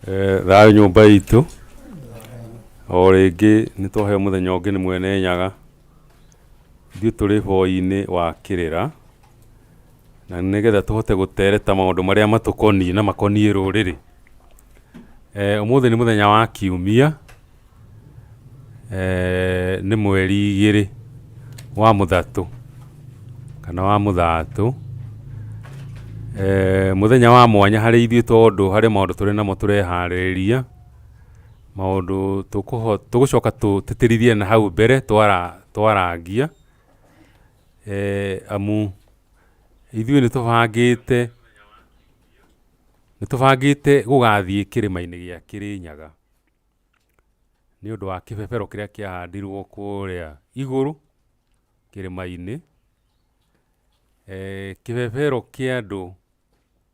Thayå nyũmba itũ o rĩngĩ nĩ twaheo mũthenya ũngĩ nĩ Mwene Nyaga, ithuĩ tũrĩ boi-inĩ wa Kĩrĩra, na nĩgetha tũhote gũtereta maũndũ marĩa matũkoniĩ na makoniĩ rũrĩrĩ. Ũmũthĩ nĩ mũthenya wa kiumia, nĩ mweri 2 wa Mũthatũ kana wa Mũthatũ, mũthenya wa mwanya harĩ ithuĩ tondũ harĩ maũndũ tũrĩ namo tũreharĩrĩria, maũndũ tũgũcoka tũtĩtĩrithie na hau mbere twarangia, amu ithuĩ nĩ tũbangĩte gũgathiĩ kĩrĩma-inĩ gĩa Kĩrĩnyaga nĩ ũndũ wa kĩbebero kĩrĩa kĩahandirwo kũrĩa igũrũ kĩrĩma-inĩ, kĩbebero kĩa andũ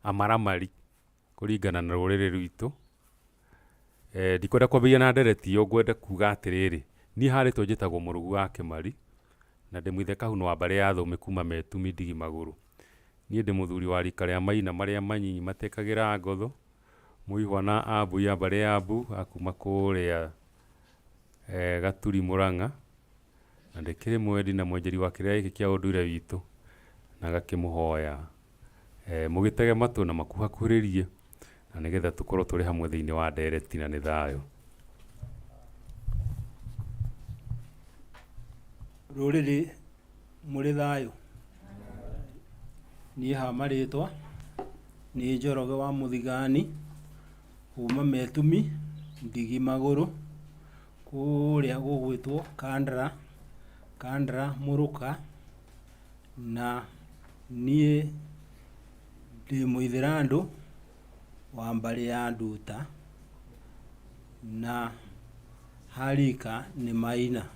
amaramari kũringana na rũrĩrĩ rwitũ. Ndikwenda kwambĩrĩria na ndereti yo, ngwenda kuga atĩrĩrĩ, niĩ harĩtwo njĩtagwo Mũrũgu wa Kĩmari na ndĩ Mwithe Kahuna wa mbarĩ ya Thũme kuma Metumi Ndigimagũrũ. Niĩ ndĩ mũthuri wa rika rĩa maina marĩa manyinyi matekagĩra ngotho, Mũihwa na Ambu ya mbarĩ ya Ambu akuma kũrĩa Gaturi Mũrang'a, na ndĩkĩrĩ mwendi na mwenjeri wa kĩrĩa gĩkĩ kĩa ũndũire witũ, na gakĩmũhoya mũgĩtege matũ na makuhakuhĩrĩrie, na nĩgetha tũkorwo tũrĩ hamwe thĩinĩ wa ndereti na nĩ thayũ. Rũrĩrĩ mũrĩ thayũ? Niĩ ha marĩtwa nĩ Njoroge wa Mũthigani kuma Metumi Ndigimagũrũ, kũrĩa gũgwĩtwo Kandara Mũrũka, na niĩ ndĩ Mũithĩrandũ wa mbarĩ ya Nduta, na harika nĩ Maina.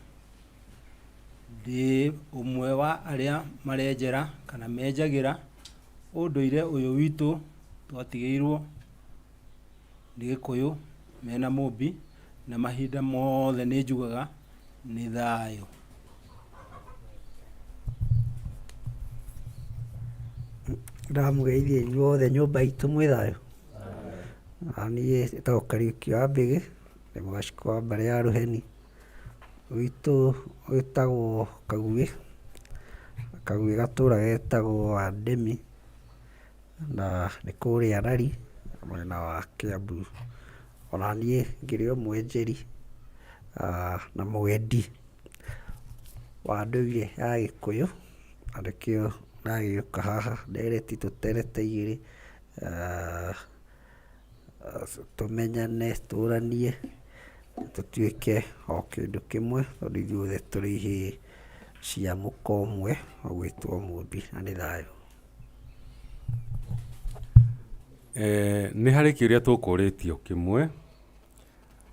Ndĩ ũmwe wa arĩa marenjera kana menjagĩra ũndũire ũyũ witũ twatigĩirwo nĩ Gĩkũyũ mena Mũmbi, na mahinda mothe nĩ njugaga nĩ thayũ. Ndamũgeithia inyuothe nyũmba itũ mwĩ thayũ. Niĩ ndĩtagwo Kariuki wa Mbĩgĩ, ndĩ Mũgacikũ wa mbarĩ ya Rũheni, gwitũ gwĩtagwo Kaguĩ gatũũra getagwo Wandemi, na nĩ kũrĩa Rari mwena wa Kĩambu. Ona niĩ ngĩrĩ o mwenjeri na mwendi wa ndũire ya Gĩkũyũ, na nĩkĩo ndagĩũka haha ndereti tũterete igĩrĩ, tũmenyane, tũranie, tũtuĩke o kĩndũ kĩmwe, tondũ ithuothe tũrĩ ihĩĩ cia mũka ũmwe ũgwĩtwo Mũmbi, na nĩ thayũ. Nĩ harĩ kĩũria tũkũrĩtio kĩmwe,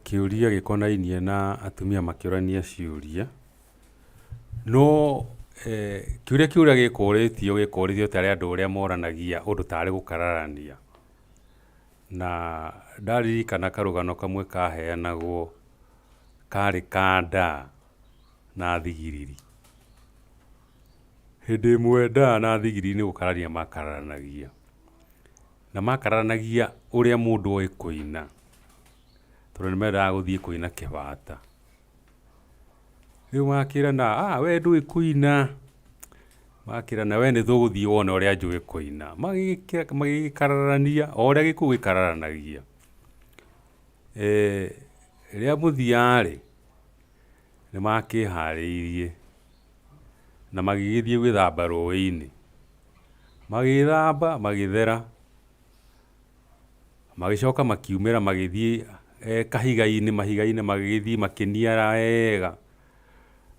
kĩũria gĩkonainie na atumia makĩũrania ciũria, no kĩũria gĩkũrĩtio tarĩ andũ ũrĩa moranagia ũndũ tarĩ gũkararania, na ndaririkana karũgano kamwe kaheanagwo karĩ ka ndaa na thigiriri. Hĩndĩ ĩmwe ndaa na thigiriri nĩ gũkararania makararanagia, na makararanagia ũrĩa mũndũ oĩ kũina, tondũ nĩ mendaga gũthiĩ kũina Kĩbata. Rĩu makĩrana, we ndũĩ kũina, makĩrana we nĩ tũgũthiĩ wone ũrĩa njũĩ kũina, magĩkararania o ũrĩa Gĩkũyũ gĩkararanagia. Rĩrĩa mũthia-rĩ nĩ makĩharĩirie na magĩgĩthiĩ gwĩthamba rũĩ-inĩ, magĩthamba magĩthera, magĩcoka makiumĩra magĩthiĩ kahiga-inĩ, mahiga-inĩ magĩgĩthiĩ makĩniara wega.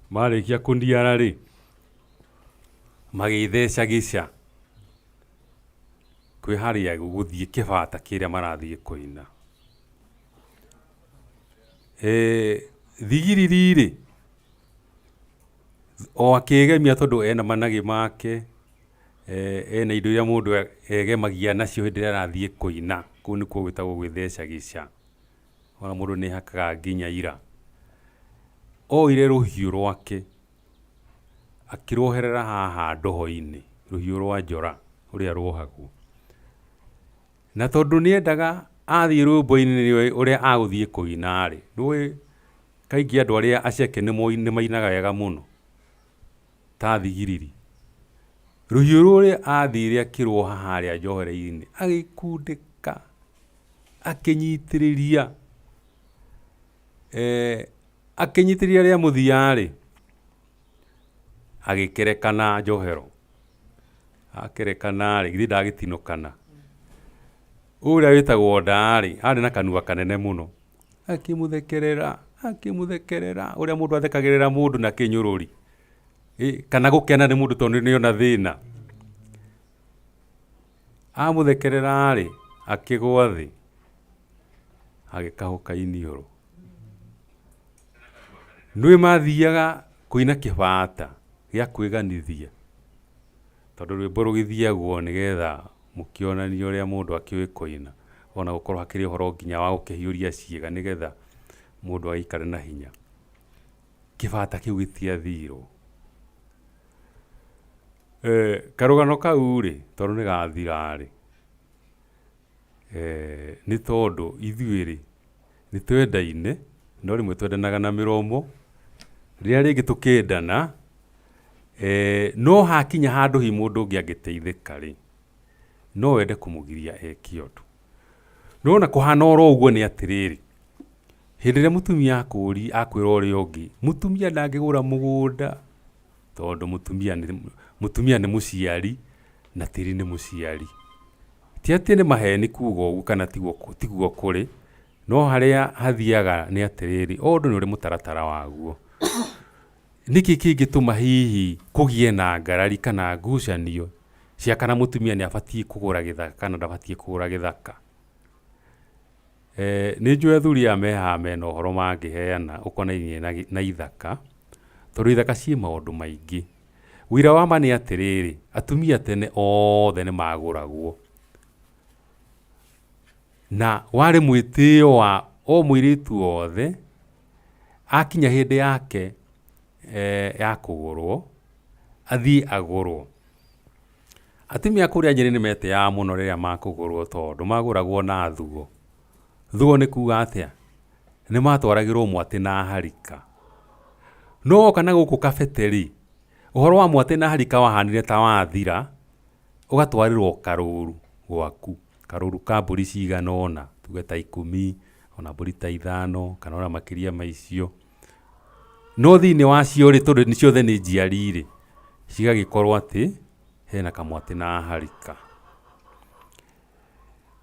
Marĩkia kũniara-rĩ, magĩtheca gĩca kwĩharĩria gũthiĩ Kĩbata kĩrĩa marathiĩ kũina. Thigiriri-rĩ, o akĩgemia tondũ ena managĩ make, ena indo iria mũndũ egemagia nacio hĩndĩ ĩrĩa arathiĩ kũina, kũu nĩkuo gwĩtagwo gwĩtheca gĩca, ona mũndũ nĩ ehakaga nginya ira. Oire rũhiũ rwake akĩruoherera haha ndoho-inĩ, rũhiũ rwa njora ũrĩa ruohagwo, na tondũ nĩ endaga athiĩ rũmbo-inĩ ũrĩa agũthiĩ kũina rĩ, ndũĩ kaingĩ andũ arĩa aceke nĩ mainaga wega mũno ta thigiriri. Rũhiũ rũrĩa athire akĩrũa harĩa njohero-inĩ agĩkundĩka akĩnyitĩrĩria rĩa mũthia rĩ agĩkerekana njohero, akerekana rĩ githĩ ndagĩtinũkana. Ũrĩa wĩtagwo Ndaa rĩ arĩ na kanua kanene mũno, akĩmũthekerera ũrĩa mũndũ athekagĩrĩra mũndũ na kĩnyũrũri kana gũkena nĩ mũndũ tondũ nĩona thĩna. Amũthekerera rĩ akĩgwa thĩ agĩkahũka iniũrũ. Nĩwe mathiaga kũina kĩbata gĩa kwĩganithia, tondũ rwĩmbo rũgĩthiagwo nĩgetha mũkĩonanie ũrĩa mũndũ akĩũĩ kũina, ona gũkorwo hakĩrĩ ũhoro nginya wa gũkĩhiũria ciĩga nĩgetha mũndũ agĩikare na hinya. Kĩbata kĩu gĩtiathirwo. Karũgano kau rĩ tondũ nĩgathira rĩ, nĩ tondũ ithuĩ rĩ nĩ twendaine no rĩmwe twendanaga na mĩromo, rĩrĩa rĩngĩ tũkĩendana no hakinya handũ hi mũndũ ũngĩ angĩteithĩka rĩ no wende kũmũgiria eke ũndũ. Nona kũhana oro ũguo nĩ atĩrĩrĩ, hĩndĩ ĩrĩa mũtumia akwĩra ũrĩa ũngĩ mũtumia ndangĩgũra mũgũnda, tondũ mũtumia nĩ mũciari na tĩri nĩ mũciari. Ti atĩ nĩ maheni kuga ũguo kana tiguo kũrĩ, no harĩa hathiaga nĩ atĩrĩrĩ, o ũndũ nĩ ũrĩ mũtaratara waguo. Nĩkĩ kĩngĩtũma hihi kũgie na ngarari kana ngucanio cia kana mũtumia nĩ abatiĩ kũgũra gĩthaka kana ndabatiĩ kũgũra gĩthaka? Nĩ njũĩ athuri aya me haha mena ũhoro mangĩheana ũkonainie na ithaka, tondũ ithaka ciĩ maũndũ maingĩ. Wĩra wa ma nĩ atĩrĩrĩ, atumia tene othe nĩ magũragwo, na warĩ mwĩtĩo wa o mũirĩtu wothe akinya hĩndĩ yake ya kũgũrwo athiĩ agũrwo. Atumia kũrĩa Nyĩrĩ nĩ metĩaga mũno rĩrĩa makũgũrwo tondũ magũragwo na thugo. Thugo nĩ kuga atĩa? Nĩ matwaragĩrwo mwatĩ na harika. No kana gũkũ Kabete rĩ, ũhoro wa mwatĩ na harika wahanire ta wathira, ũgatwarĩrwo karũru gwaku, karũru ka mbũri cigana ũna, tuge ta 10 ona mbũri ta 5 kana ona makĩria maicio. No thĩinĩ wacio rĩ tondũ ciothe nĩ njiari rĩ, cigagĩkorwo atĩ hena kamwatĩ na harika.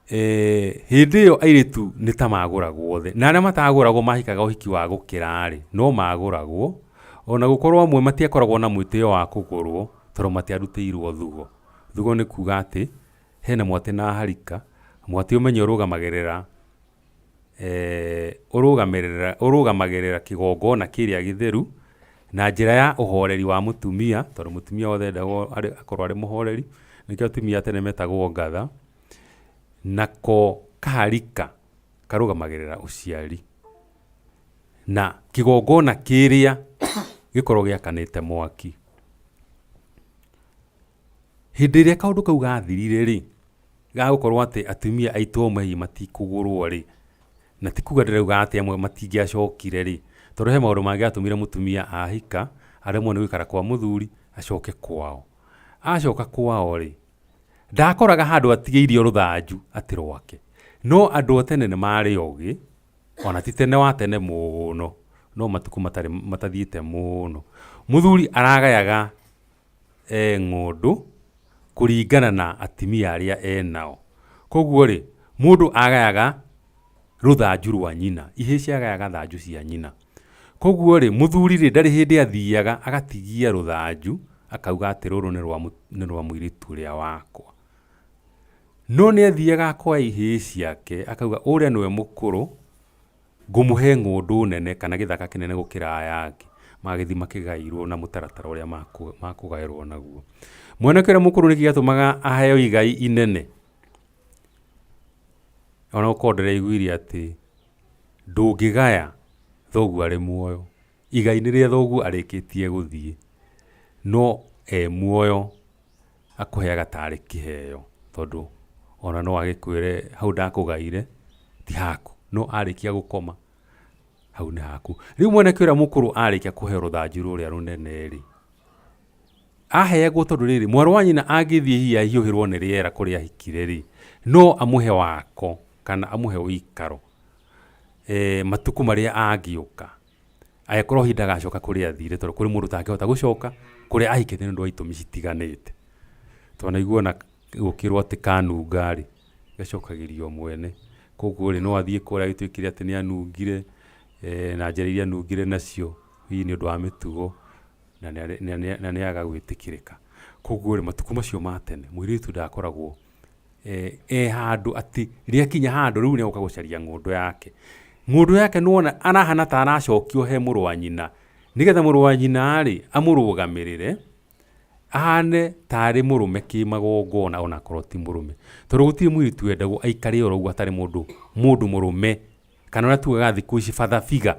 Hĩndĩ ĩyo airĩtu nĩ ta magũragwo othe, na arĩa matagũragwo mahikaga ũhiki wa gũkĩra rĩ no magũragwo, ona gũkorwo amwe matiakoragwo na mwĩtĩo wa kũgũrwo tondũ matiarutĩirwo thugo. Thugo nĩ kuga atĩ hena mwatĩ na harika, mwatĩ ũmenye ũrũgamagĩrĩra kĩgongona kĩrĩa gĩtheru na njĩra ya ũhoreri wa mũtumia, tondũ mũtumia wothe endagwo akorwo arĩ mũhoreri, nĩkĩo atumia tene metagwo ngatha. Nako kaharika karũgamagĩrĩra ũciari, na kĩgongona kĩrĩa gĩkorwo gĩakanĩte mwaki. Hĩndĩ ĩrĩa kaũndũ kau gathirire rĩ, gagũkorwo atĩ atumia aitũ amwe hihi matikũgũrwo rĩ, na ti kuga ndĩrauga atĩ amwe matingĩacokire rĩ, tondũ he maũndũ mangĩatũmire mũtumia ahika aremwo nĩ gũikara kwa mũthuri acoke kwao. Acoka kwao rĩ, ndakoraga handũ atigĩirio rũthanju atĩ rwake. No andũ a tene nĩ marĩ ogĩ, ona ti tene wa tene mũno, no matukũ matathiĩte mũno. Mũthuri aragayaga ng'ũndũ kũringana na atimia arĩa enao. Koguo rĩ, mũndũ agayaga rũthanju rwa nyina, ihĩĩ ciagayaga thanju cia nyina. Koguo rĩ, mũthuri rĩ ndarĩ hĩndĩ athiaga agatigia rũthanju akauga atĩ rũrũ nĩ rwa mũirĩtu ũrĩa wakwa. No nĩ athiaga akoya ihĩĩ ciake akauga ũrĩa nĩwe mũkũrũ, ngũmũhe ng'ũndũ nene kana gĩthaka kĩnene gũkĩra aya angĩ. Magĩthiĩ makĩgaĩirwo na mũtaratara ũrĩa makũgaĩrwo naguo. Mwanake ũrĩa mũkũrũ nĩkĩo gĩatũmaga aheo igai inene. Ona gũkorwo ndĩraiguire atĩ ndũngĩgaya thoguo arĩ muoyo. Igai nĩ rĩa thoguo arĩkĩtie gũthiĩ, no muoyo akũheaga tarĩ kĩheo, tondũ ona no agĩkwĩre hau ndakũgaire ti haku no arikia gukoma hau ni haku riu mwanake uria mukuru arikia kuhe ruthanju ruria runene ri aheagwo tondu riri mwaru wa nyina angithie hihi ahiuhirwo ni riera kuria hikire ri no amuhe wako kana amuhe uikaro matuku maria angiuka akorwo hinda gacoka kuria athire tondu kuri mundu tangihota gucoka kuria ahikite ndu wa itumi citiganite twanaigua na gukirwo ati kanunga ri gacokagirio mwene koguo ri no athie kuria gituikire ati ni anungire na njira iria anungire nacio hihi ni undu wa mitugo na ni aga gwitikirika koguo ri matuku macio ma tene mwiritu ndakoragwo handu ati ria kinya handu riu ni agoka gucaria ngundu yake nuona arahana ta aracokio he muru wa nyina nigetha muru wa nyina ri amurugamirire ahane tari murume kimagongona ona korwo ti murume tondu gutiri mwiritu endagwo aikare oro uguo atari mundu murume kana ona tugaga thiku ici father figure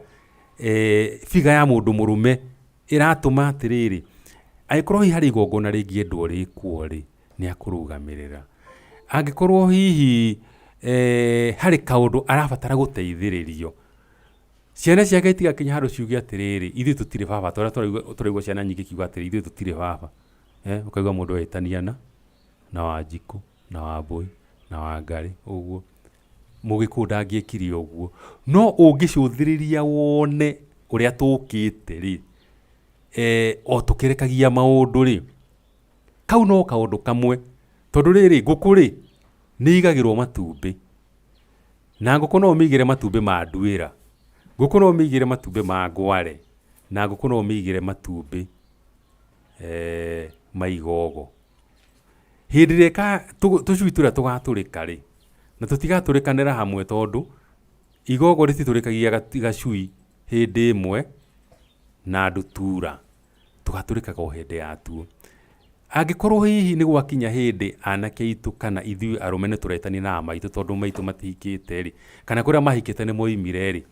figa ya mundu murume iratuma atiriri aikorwo hi hari igongona ringi endwo rikuo ri ni akurugamirira angikorwo hihi hari kaundu arabatara guteithiririo ciana ciake itigakinya handu ciuge atiriri ithuĩ tutire baba toria turaigua ciana nyingi kiuga atiriri ithuĩ tutire baba ukaigua mundu etaniana na Wanjiku na Wambui na Wangari uguo Mugiku ndangĩkire uguo no ũngĩcũthĩrĩria wone uria tukite ri o tukirekagia maundu ri kau no kaundu kamwe tondu riri nguku ri ni igagirwo matumbi na nguku no migire matumbi ma nduira nguku no migire matumbi ma ngware na nguku no migire matumbi maigogo hindi reka tucui turia tugaturika ri na tutigaturikanira hamwe tondu igogo rititurikagia gacui hindi imwe na ndutura tugaturikaga o hindi ya tuo angikorwo hihi ni gwakinya hindi anake itu kana ithui arume ni turetani na maitu tondu maitu matihikite ri kana kuria mahikite ni moimire ri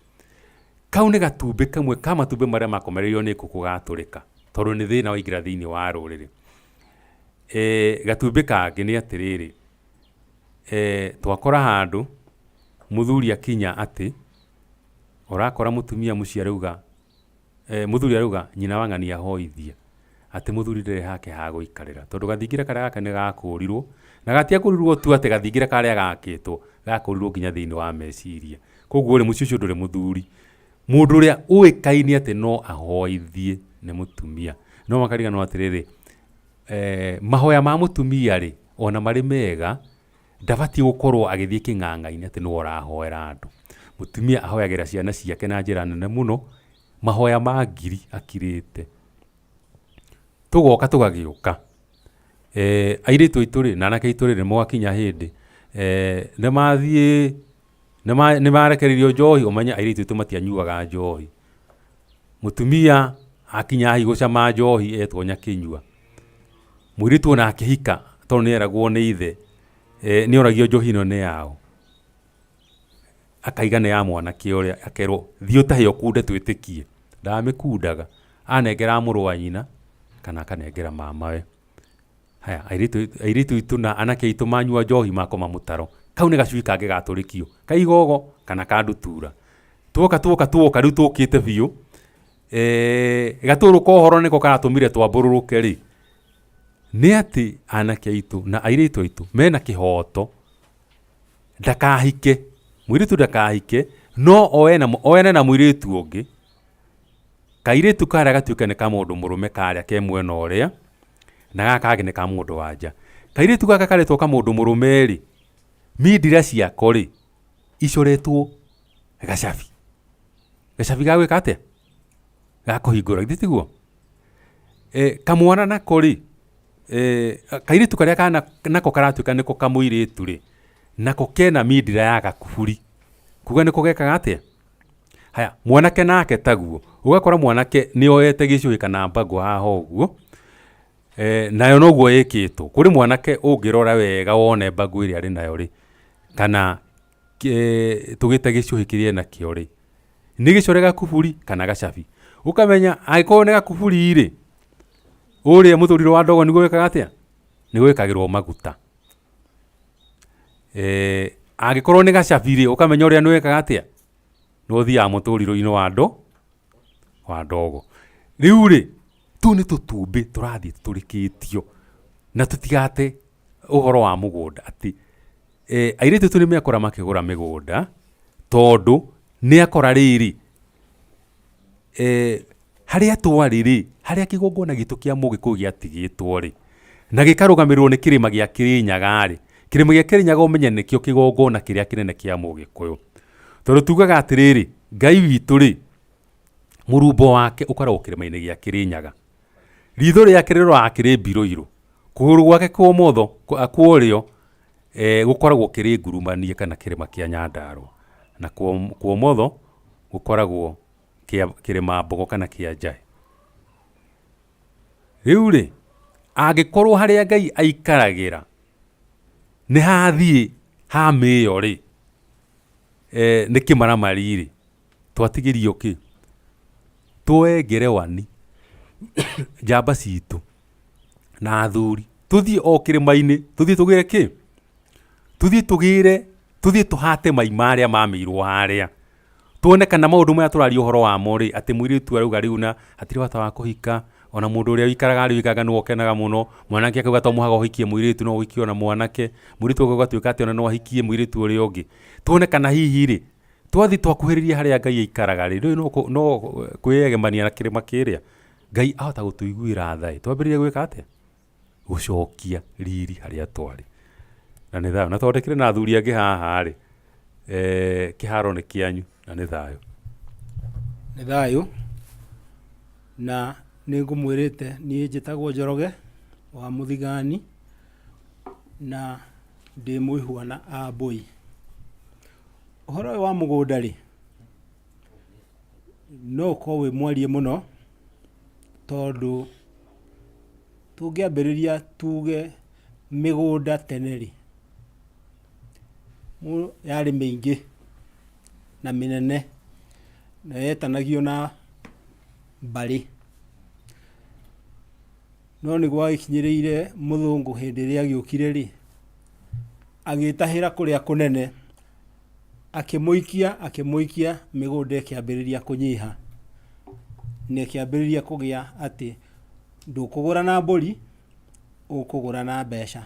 kau ni gatumbi kamwe ka matumbi maria makomererio ni kuku gaturika tondu ni thina waingira thiini wa ruriri gatumbi kangi ni atiriri twakora handu muthuri akinya ati urakora mutumia mucia ruga muthuri aruga nyina wa ng'ani ahoithia ati muthuri ndere hake ha guikarira tondu gathingira karia gake ni gakurirwo na gatia kurirwo tu ati gathingira karia gakitwo gakurirwo nginya thiini wa meciria koguo ri mucio nduri muthuri mundu uria uikaini ati no ahoithie ni mutumia no makariganwo atiriri mahoya ma mutumia ri ona mari mega ndabati gukorwo agithie king'ang'a-ini ati no arahoera andu mutumia ahoyagira ciana ciake na njira nene muno mahoya ma ngiri akirite tugoka tugagiuka airitu ituri na anake ituri ni mwakinya hindi ni marekeririo njohi umenya airitu itu matianyuaga njohi mutumia akinya hi gucama njohi etwo nyakinyua mwiritu ona akihika tondu ni eragwo ni ithe ni oragio njohi no ni yao akaigana ya mwanake uria akerwo thio tahio kunde twitikie ndamikundaga anengera muru wa nyina kana akanengera mamawe haya airitu itu na anake itu manyua njohi makoma mutaro kau ni gacui kange gaturikio kaigogo kana kandutura tuoka riu tukite biu gaturuka uhoro niko karatumire twambururuke ri ni ati anake itu na airitu itu mena kihoto ndakahike mwiritu ndakahike no oene na mwiritu ungi kairitu karia gatuike ni ka mundu murume karia ke mwena uria na gaka kage ni ka mundu wanja kairitu gaka karetwo ka mundu murume ri midira ciako ri icoretwo gacabi gagwika atia gakuhingura gitiguo kamwana nako ri kairitu karia kana nako karatuika niko kamuiritu ri nako kena midira ya gakuburi kuga niko gekaga atia haya mwanake nake taguo ugakora mwanake ni oyete gicui kana mbago haha uguo nayo noguo yikitwo kuri mwanake ungirora wega wone mbago iri ari nayo ri kana tugite gicui kirie na kio ri ni gicore gakuburi kana gacabi ukamenya aikorwo ni gakuburi ri uria muthuriro wa ndogo niguo wekaga atia ni gwikagirwo maguta Angĩkorwo nĩ gacabi-rĩ, ũkamenya ũrĩa nĩwekaga atĩa, nĩũthiaga mũtũrĩre-inĩ wa ndogo. Rĩu-rĩ, tũu nĩ tũtumbĩ tũrathiĩ tũtũrĩkĩtio na tũtigate ũhoro wa mũgũnda atĩ airĩtu tu nĩmekora makĩgũra mĩgũnda tondũ nĩakora rĩrĩ harĩa twarĩ-rĩ, harĩa kĩgongona gitũ kĩa Mũgĩkũyũ gĩatigĩtwo-rĩ na gĩkarũgamĩrĩrwo nĩ kĩrĩma gĩa Kĩrĩnyaga-rĩ, kĩrĩma gĩa Kĩrĩnyaga ũmenye nĩkĩo kĩgongona kĩrĩa kĩnene kĩa Mũgĩkũyũ, tondũ tugaga atĩrĩrĩ, Ngai witũ-rĩ, mũrumbo wake ũkoragwo kĩrĩma-inĩ gĩa Kĩrĩnyaga, ritho rĩake rĩroraga kĩrĩ Mbirũirũ, kũgũrũ gwake kwa ũmotho kwa ũrĩo gũkoragwo kĩrĩ Ngurumanie kana kĩrĩma kĩa Nyandarua, na kwa ũmotho gũkoragwo kĩrĩma Mbogo kana kĩa Njaĩ. Rĩu-rĩ, angĩkorwo harĩa Ngai aikaragĩra nĩ hathiĩ hamĩyo-rĩ, nĩ kĩmaramari-rĩ, twatigĩrio kĩ? Tuoe ngerewani njamba citũ na athuri tuthiĩ o kĩrĩma-inĩ, tuthiĩ tũgĩre kĩ? Tuthiĩ tũhate mai marĩa mamĩirwo harĩa, tuone kana maũndũ maya tũraria ũhoro wamo-rĩ, atĩ mũirĩtu arauga rĩu na hatirĩ bata wa kũhika, ona mũndũ ũrĩa wikaraga arĩwikaga nĩwe ũkenaga mũno, mwanake akauga to mũhaka ũhikie mũirĩtu, no ũhikie ona mwanake, mũirĩtu akauga atuĩka atĩ ona no ahikie mũirĩtu ũrĩa ũngĩ, tuone kana hihi-rĩ twathiĩ twakuhĩrĩria harĩa Ngai aikaraga-rĩ, rĩu no kwĩyegemania na kĩrĩma kĩrĩa, Ngai ahota gũtũiguĩra tha, twambĩrĩrie gwĩka atĩa? Gũcokia riri harĩa twarĩ. Na nĩ thayũ, na tondũ kĩrĩ na athuri angĩ haha-rĩ, kĩharo nĩ kĩanyu na nĩ thayũ. Nĩ thayũ, na nĩngũmwĩrĩte niĩ njĩtagwo Njoroge wa Mũthigani na ndĩ mũihwa na Ambũi. Ũhoro ũyũ wa mũgũnda-rĩ, no ũkorwo wĩ mwarie mũno tondũ tũngĩambĩrĩria tuge mĩgũnda tene-rĩ, yarĩ mĩingĩ na mĩnene na yetanagio na mbarĩ, no nĩ gwagĩkinyĩrĩire mũthũngũ hĩndĩ ĩrĩa agĩũkire-rĩ, agĩtahĩra kũrĩa kũnene, akĩmũikia mĩgũnda ĩkĩambĩrĩria kũnyiha, na ĩkĩambĩrĩria kũgĩa atĩ ndũkũgũra na mbũri, ũkũgũra na mbeca.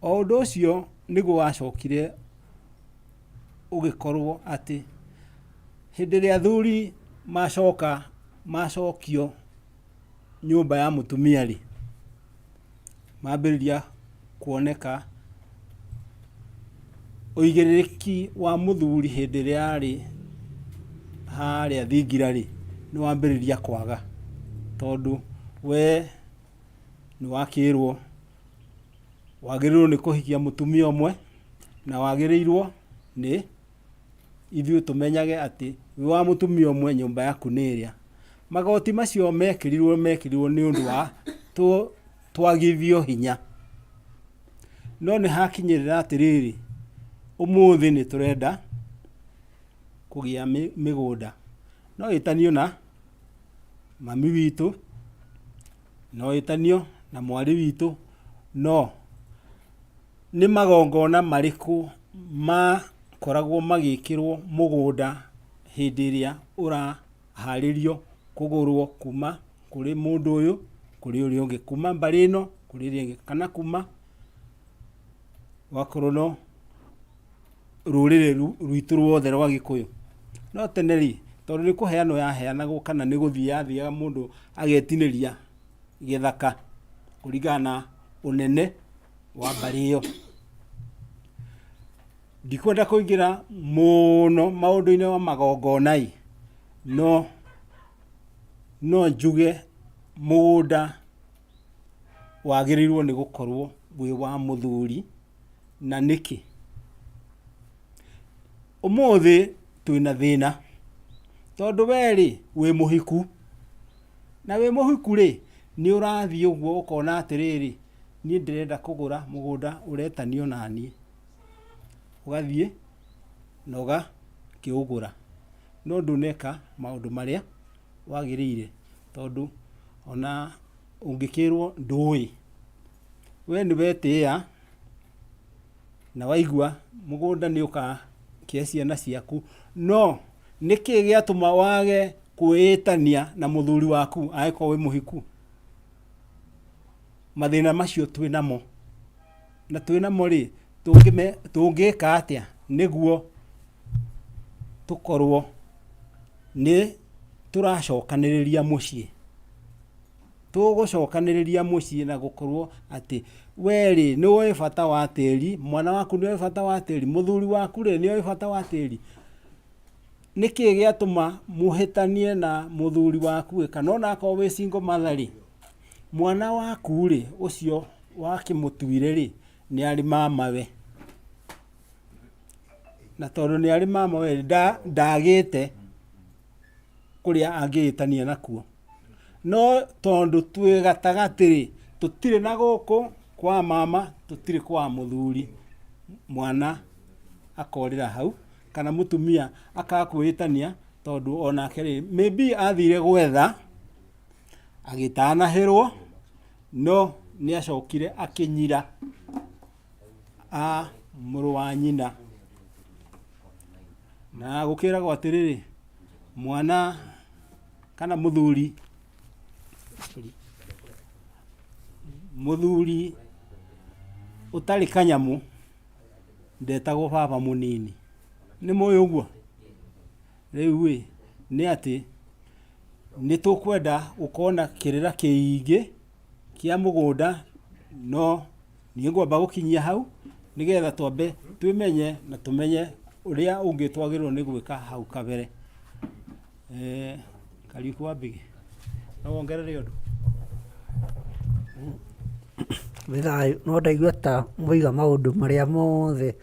O ũndũ ũcio nĩguo wacokire ũgĩkorwo atĩ hĩndĩ ĩrĩa athuri macokio nyũmba ya mũtumia-rĩ, mambĩrĩria kuoneka ũigĩrĩrĩki wa mũthuri hĩndĩ ĩrĩa yarĩ harĩa thingira-rĩ, nĩ wambĩrĩria kwaga, tondũ we nĩ wakĩrwo wagĩrĩirwo nĩ kũhikia mũtumia ũmwe na wagĩrĩirwo nĩ ithuĩ tũmenyage atĩ wĩ wa mũtumia ũmwe nyũmba yaku nĩ ĩrĩa. Magoti macio mekĩrirwo nĩ ũndũ wa twagithio hinya, no nĩ hakinyĩrĩra atĩrĩrĩ, ũmũthĩ nĩ tũrenda kũgĩa mĩgũnda, no ĩtanio na mami witũ, no ĩtanio na mwarĩ witũ, no nĩ magongona marĩkũ makoragwo magĩkĩrwo mũgũnda hĩndĩ ĩrĩa ũraharĩrio kũgũrwo kuma kũrĩ mũndũ ũyũ kũrĩ ũrĩa ũngĩ, kuma mbarĩ ĩno kũrĩ ĩrĩa ĩngĩ, kana kuma wakorwo no rũrĩrĩ rwitũ ruothe rwa Gĩkũyũ. No tene-rĩ, tondũ nĩ kũheanwo yaheanagwo kana nĩ gũthiĩ yathiaga mũndũ agetinĩria gĩthaka kũringana na ũnene wa mbarĩ ĩyo. Ndikwenda kũingĩra mũno maũndũ-inĩ wa magongona-ĩ, no njuge mũgũnda wagĩrĩirwo nĩ gũkorwo wĩ wa mũthuri. Na nĩkĩ? Ũmũthĩ twĩna thĩna tondũ we-rĩ wĩ mũhiku, na wĩ mũhiku-rĩ nĩ ũrathiĩ ũguo ũkona atĩrĩrĩ, niĩ ndĩrenda kũgũra mũgũnda ũretanio na niĩ, ũgathiĩ na ũgakĩũgũra, no ndũneka maũndũ marĩa wagĩrĩire, tondũ ona ũngĩkĩrwo ndũĩ, we nĩ wetĩĩa na waigua mũgũnda nĩ ũkakia ciana ciaku, no nĩkĩ gĩatũma wage kwĩĩtania na mũthuri waku angĩkorwo wĩ mũhiku? Mathĩna macio twĩ namo, na twĩ namo rĩ, tũngĩka atĩa nĩguo tũkorwo nĩ tũracokanĩrĩria mũciĩ? Tũgũcokanĩrĩria mũciĩ na gũkorwo atĩ we rĩ nĩ woĩ bata wa tĩri, mwana waku nĩ oĩ bata wa tĩri, mũthuri waku rĩ nĩ oĩ bata wa tĩri. Nĩkĩ gĩatũma mũhĩtanie na mũthuri waku, kana ona akorwo wĩ single mother rĩ, mwana waku rĩ ũcio wakĩmũtuire rĩ nĩ arĩ mamawe, na tondũ nĩ arĩ mamawe ndagĩte kũrĩa angĩĩtania nakuo, no tondũ twĩ gatagatĩ rĩ tũtirĩ na gũkũ kwa mama, tũtirĩ kwa mũthuri, mwana akorĩra hau, kana mũtumia akakwĩĩtania tondũ onake rĩ maybe athire gwetha agĩtanahĩrwo, no nĩ acokire akĩnyira mũrũ wa nyina. Na gũkĩragwo atĩrĩrĩ, mwana kana mũthuri ũtarĩ kanyamũ ndetagwo baba mũnini. Nĩ mũĩ ũguo? Rĩu nĩ atĩ nĩ tũkwenda gũkorwo na kĩrĩra kĩingĩ kĩa mũgũnda, no niĩ ngwamba gũkinyia hau nĩgetha twambe twĩmenye na tũmenye ũrĩa ũngĩ twagĩrĩirwo nĩ gwĩka hau kabere. Karibu Wambĩgĩ, no wongerere ũndũ? Wĩ thayũ, no ndaigua ta mwaiga maũndũ marĩa mothe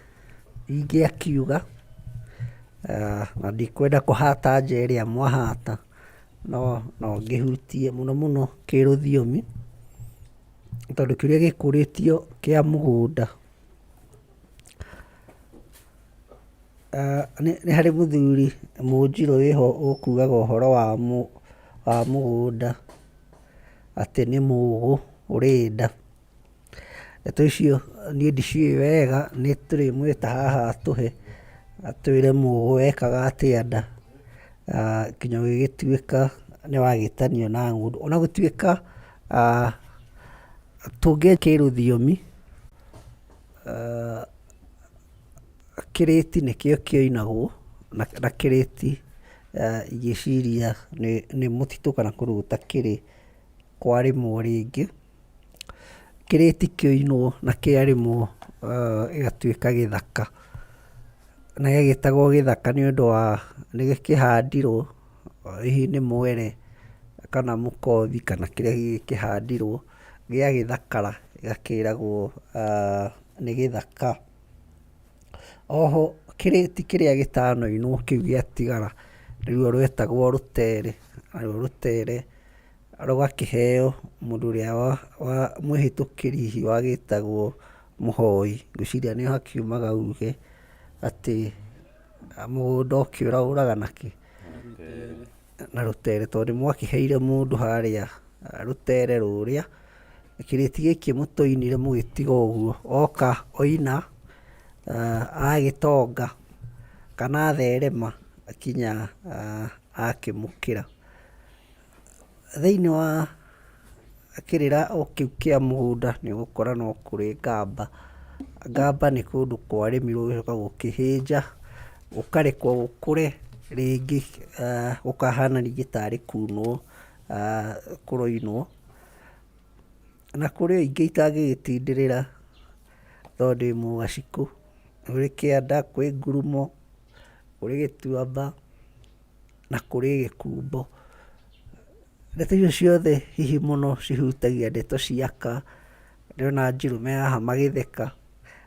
ingĩakiuga, na ndikwenda kũhata anja ĩrĩa mwahata, no ngĩhutie mũno mũno kĩrũthiomi, tondũ kĩrĩa gĩkũrĩtio kĩa mũgũnda nĩ harĩ mũthuri Mũnjirũ wĩho ũkugaga ũhoro wa mũgũnda atĩ nĩ mũgũ ũrĩ nda. Ndeto icio niĩ ndiciũĩ wega, nĩ tũrĩmwĩta haha tũhe atwĩre mũgũ ekaga atĩa nda, nginya gĩgĩtuĩka nĩ wagĩtanio na ng'ondu. Ona gũtuĩka tũngĩ kĩrũthiomi, kĩrĩti nĩkĩo kĩoinagwo, na kĩrĩti igĩciria nĩ mũtitũ kana kũndũ gũtakĩrĩ kwarĩmwo rĩngĩ. Kĩrĩti kĩoinwo na kĩarĩmwo gĩgatuĩka gĩthaka, na gĩgĩtagwo gĩthaka nĩ ũndũ wa nĩ gĩkĩhandirwo, hihi nĩ mwere kana mũkothi kana kĩrĩa gĩkĩhandirwo gĩagĩthakara gĩgakĩragwo nĩ gĩthaka. Oho kĩrĩti kĩrĩa gĩtanoinwo kĩu gĩatigara nĩruo rwetagwo rũtere, naruo rũtere rũgakĩheo mũndũ ũrĩa mwĩhĩtũkĩri hihi wagĩtagwo mũhoi. Ngwĩciria nĩho hakiumaga uge atĩ mũgũnda ũkĩũra ũraga nakĩ? Na rũtere, tondũ nĩmwakĩheire mũndũ harĩa rũtere rũrĩa. Kĩrĩti gĩkĩ mũtũinire mũgĩtiga ũguo, oka oina agĩtonga kana atherema akinya akĩmũkĩra. Thĩinĩ wa kĩrĩra o kĩu kĩa mũgũnda nĩ ũgũkora no kũrĩ ngamba. Ngamba nĩ kũndũ kwarĩmirwo gũcoka gũkĩhĩnja, gũkarekwo gũkũre rĩngĩ, gũkahana ningĩ tarĩ kunwo kũroinwo. Na kũrĩ ingĩ itangĩgĩtindĩrĩra tondũ ĩ mũgacikũ, kũrĩ kĩanda, kwĩ ngurumo, kũrĩ gĩtuamba na kũrĩ gĩkumbo. Ndeto icio ciothe hihi mũno cihutagia ndeto cia aka. Ndĩrona Njirũ haha magĩtheka,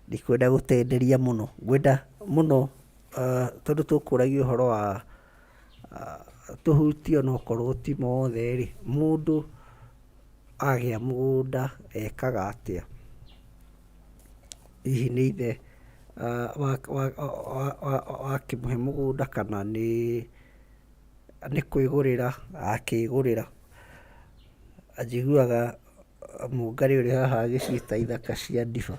ndikwenda gũtenderia mũno, ngwenda mũno tondũ tũkũragia ũhoro wa tũhutie onokorwo ti mothe rĩ, mũndũ agĩa mũgũnda ekaga atĩa. Hihi nĩ ithe wakĩmũhe mũgũnda kana nĩ kwĩgũrĩra akĩgũrĩra. Njiguaga Mũngarĩ ũrĩ haha agĩciĩta ithaka cia ndiba.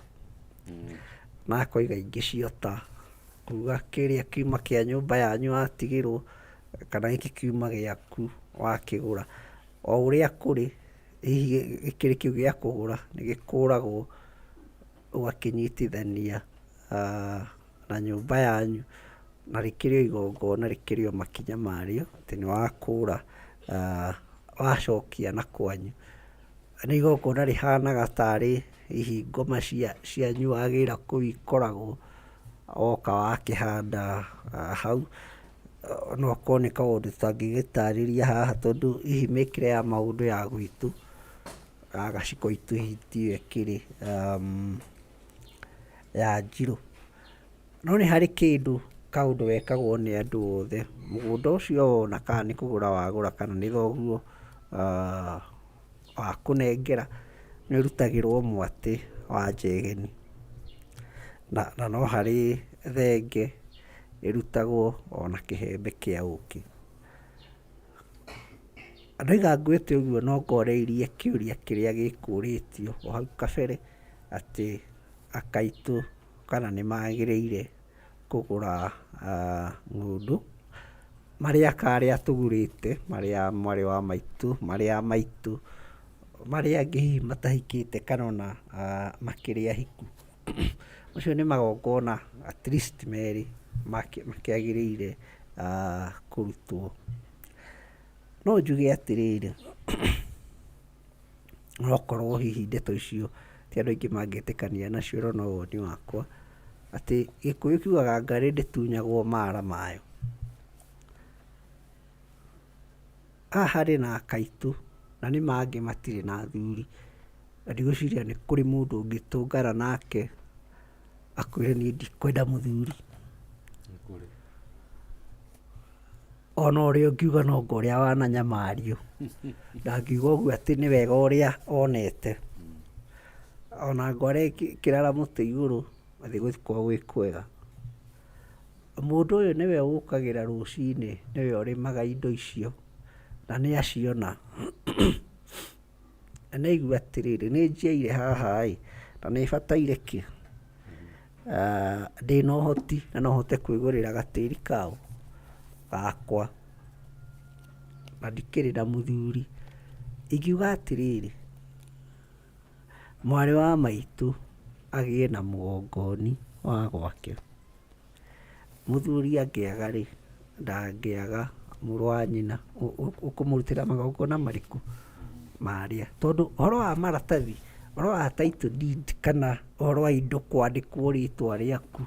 na akoiga ingĩ ciota, kuga kĩrĩa kiuma kĩa nyũmba yanyu watigĩrwo kana gĩkĩ kiuma gĩaku wakĩgũra, o ũrĩa kũrĩ hihi gĩkĩrĩ kĩu gĩa kũgũra nĩ gĩkũragwo ũgakĩnyitithania na nyũmba yanyu, na rĩkĩrĩ o igongona rĩkĩrĩ o makinya marĩo atĩ nĩ wakũra wacokia na kwanyu. Nĩ igongona rĩhanaga tarĩ hihi ngoma cianyu wagĩra kũu ikoragwo, woka wakĩhanda hau, no okorwo nĩ kaũndũ tũtangĩgĩtarĩria haha tondũ hihi mĩkĩre ya maũndũ ya gwitũ ya gaciko itũ hihi tiyo ĩkĩrĩ ya njirũ. No nĩ harĩ kaũndũ wekagwo nĩ andũ othe, mũgũnda ũcio wona kana nĩ kũgũra wagũra kana nĩ thoguo wakũnengera, nĩ ũrutagĩrwo mwatĩ wa njegeni, na no harĩ thenge ĩrutagwo ona kĩhembe kĩa ũkĩ. Ndoiga ngwĩte ũguo no ngoreirie kĩũria kĩrĩa gĩkũrĩtio o hau kabere atĩ akaitũ kana nĩ magĩrĩire kũgũra ng'ondu, marĩa karĩa tũgũrĩte, marĩa mwarĩ wa maitũ, marĩa maitũ, marĩa angĩ hihi matahikĩte kana ona makĩrĩ ahiku. Macio nĩ magongona at least merĩ makĩagĩrĩire kũrutwo. No njuge atĩrĩrĩ, okorwo hihi ndeto icio ti andũ aingĩ mangĩtĩkania nacio, no no woni wakwa, atĩ Gĩkũyũ kiugaga ngarĩ ndĩtunyagwo mara mayo. Haha harĩ na akaitũ na nĩ mangĩ matirĩ na athuri, na ndigwĩciria nĩ kũrĩ mũndũ ũngĩtũngana nake akwĩre niĩ ndikwenda mũthuri. Ona ũrĩa ũngiuga nongo ũrĩa wananyamario, ndangiuga ũguo atĩ nĩ wega ũrĩa onete. Ona ngware kĩrara mũtĩ igũrũ atĩ gũtikoragwo gwĩ kwega. Mũndũ ũyũ nĩwe ũkagĩra rũcinĩ, nĩwe ũrĩmaga indo icio na nĩ aciona. Na naigua atĩrĩrĩ, nĩ njiaire haha na nĩ bataire kĩ, ndĩna ũhoti na no hote kwĩgũrĩra gatĩri kaũ gakwa na ndikĩrĩ na mũthuri, ingiuga atĩrĩrĩ, mwarĩ wa maitũ agĩe na mũgongoni wa gwake, mũthuri angĩaga rĩ, ndangĩaga mũrũ wa nyina, ũkũmũrutĩra magongona marĩkũ marĩa? Tondũ ũhoro wa maratathi, ũhoro wa title deed kana ũhoro wa indo kwandĩkwo rĩtwa rĩaku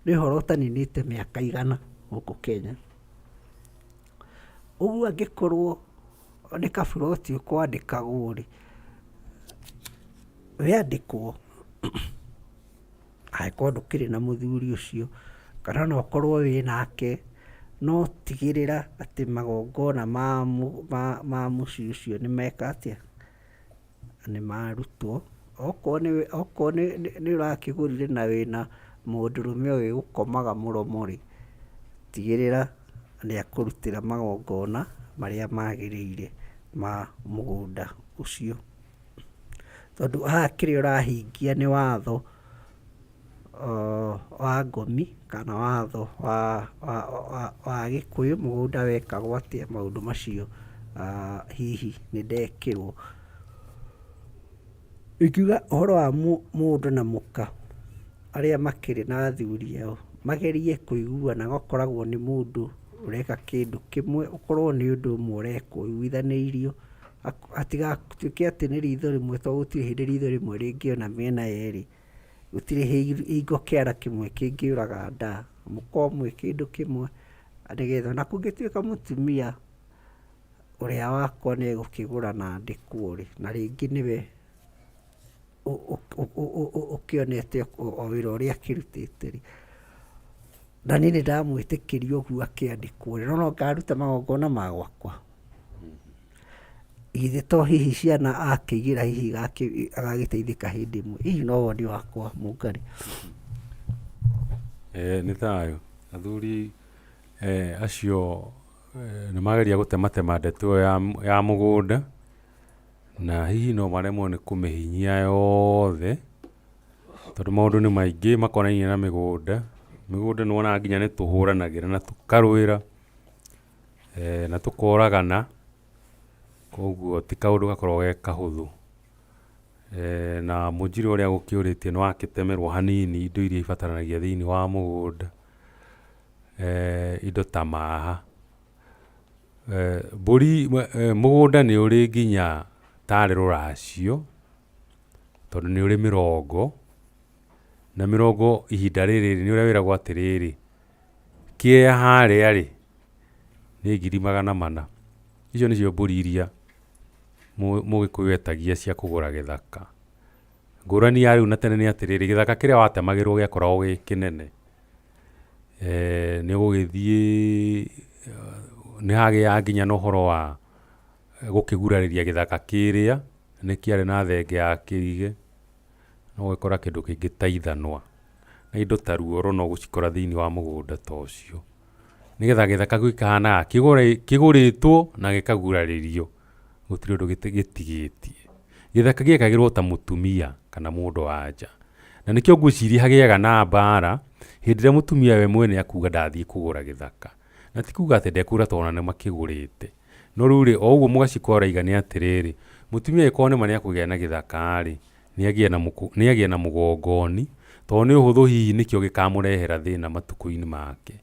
nĩ ũhoro ũtaninĩte mĩaka igana gũkũ Kenya. Ũguo angĩkorwo nĩ kaburoti ũkwandĩkagwo rĩ, wĩandĩkwo angĩkorwo ndũkĩrĩ na mũthuri ũcio kana no ũkorwo wĩ nake, no tigĩrĩra atĩ magongona ma mũciĩ ũcio nĩ meka atĩa, nĩ marutwo. Okorwo nĩ ũrakĩgũrire na wĩna mũndũrũme ũyũ ũkomaga mũromo rĩ, tigĩrĩra nĩ akũrutĩra magongona marĩa magĩrĩire ma mũgũnda ũcio. Tondũ haha kĩrĩa ũrahingia nĩ watho wa ngomi kana watho wa Gĩkũyũ, mũgũnda wekagwo atĩa, maũndũ macio hihi nĩ ndekĩrwo. Ingiuga ũhoro wa mũndũ na mũka arĩa makĩrĩ na athuri ao magerie kũiguana, gakoragwo nĩ mũndũ ũreka kĩndũ kĩmwe, ũkorwo nĩ ũndũ ũmwe ũrekwo ũiguithanĩirio, hatigatuĩke atĩ nĩ ritho rĩmwe, tondũ gũtirĩ hĩndĩ ritho rĩmwe rĩngĩona mĩena yerĩ, gũtirĩ hingo kĩara kĩmwe kĩngĩũraga nda, mũka ũmwe kĩndũ kĩmwe, nĩgetha na kũngĩtuĩka mũtumia ũrĩa wakwa nĩ egũkĩgũra na andĩkwo rĩ, na rĩngĩ nĩwe ũkĩonete o wĩra ũrĩa akĩrutĩte rĩ, na niĩ nĩ ndamwĩtĩkĩria ũguo akĩandĩkwo rĩ, no ngaruta magongona ma gwakwa, githĩ to hihi ciana akĩigĩra hihi agagĩteithĩka hĩndĩ ĩmwe. Hihi no woni wakwa Mũngarĩ. Nĩ thayũ, athuri acio nĩ mageria gũtematema ndeto ya mũgũnda, na hihi no maremwo nĩ kũmĩhinyia yothe tondu maundu ni maingi makonainie na migunda ni wona nginya ni tuhuranagira na tukarwira na tukoragana koguo ti kaundu gakorwo ge kahuthu na mujiri uria gukiuritie ni wakitemerwo hanini indo iria ibataranagia thiini wa mugunda indo ta maha mburi mugunda ni uri nginya tari ruracio tondu ni uri mirongo na mirongo ihinda riri ni uria wiragwo atiriri kia haria ri ni 400,000 icio nicio mburi iria mugikuyu etagia cia kugura githaka ngurani ya riu na tene ni atiriri githaka kiria watemagirwo giakoragwo gi kinene ni gugithie ni hagia nginya no horo wa gukigurariria githaka kiria ni kiari na thenge ya kirige no gukora kindu kingi ta ithanwa na indo ta ruoro no gucikora thiini wa mugunda ta ucio nigetha githaka gikahana kiguritwo na gikaguraririo gutiri undu gitigitie githaka giekagirwo ta mutumia kana mundu wanja na nikio ngwiciria hagiaga na mbara hindi ria mutumia we mwene akuga ndathie kugura githaka na ti kuga ati ndekura tona ni makigurite no ruri o uguo mugacikora igani atiriri mutumia ikone mani akugia na githaka ri ni agie na mugongoni to ni uhuthu hihi nikio gikamurehera thina matukuini make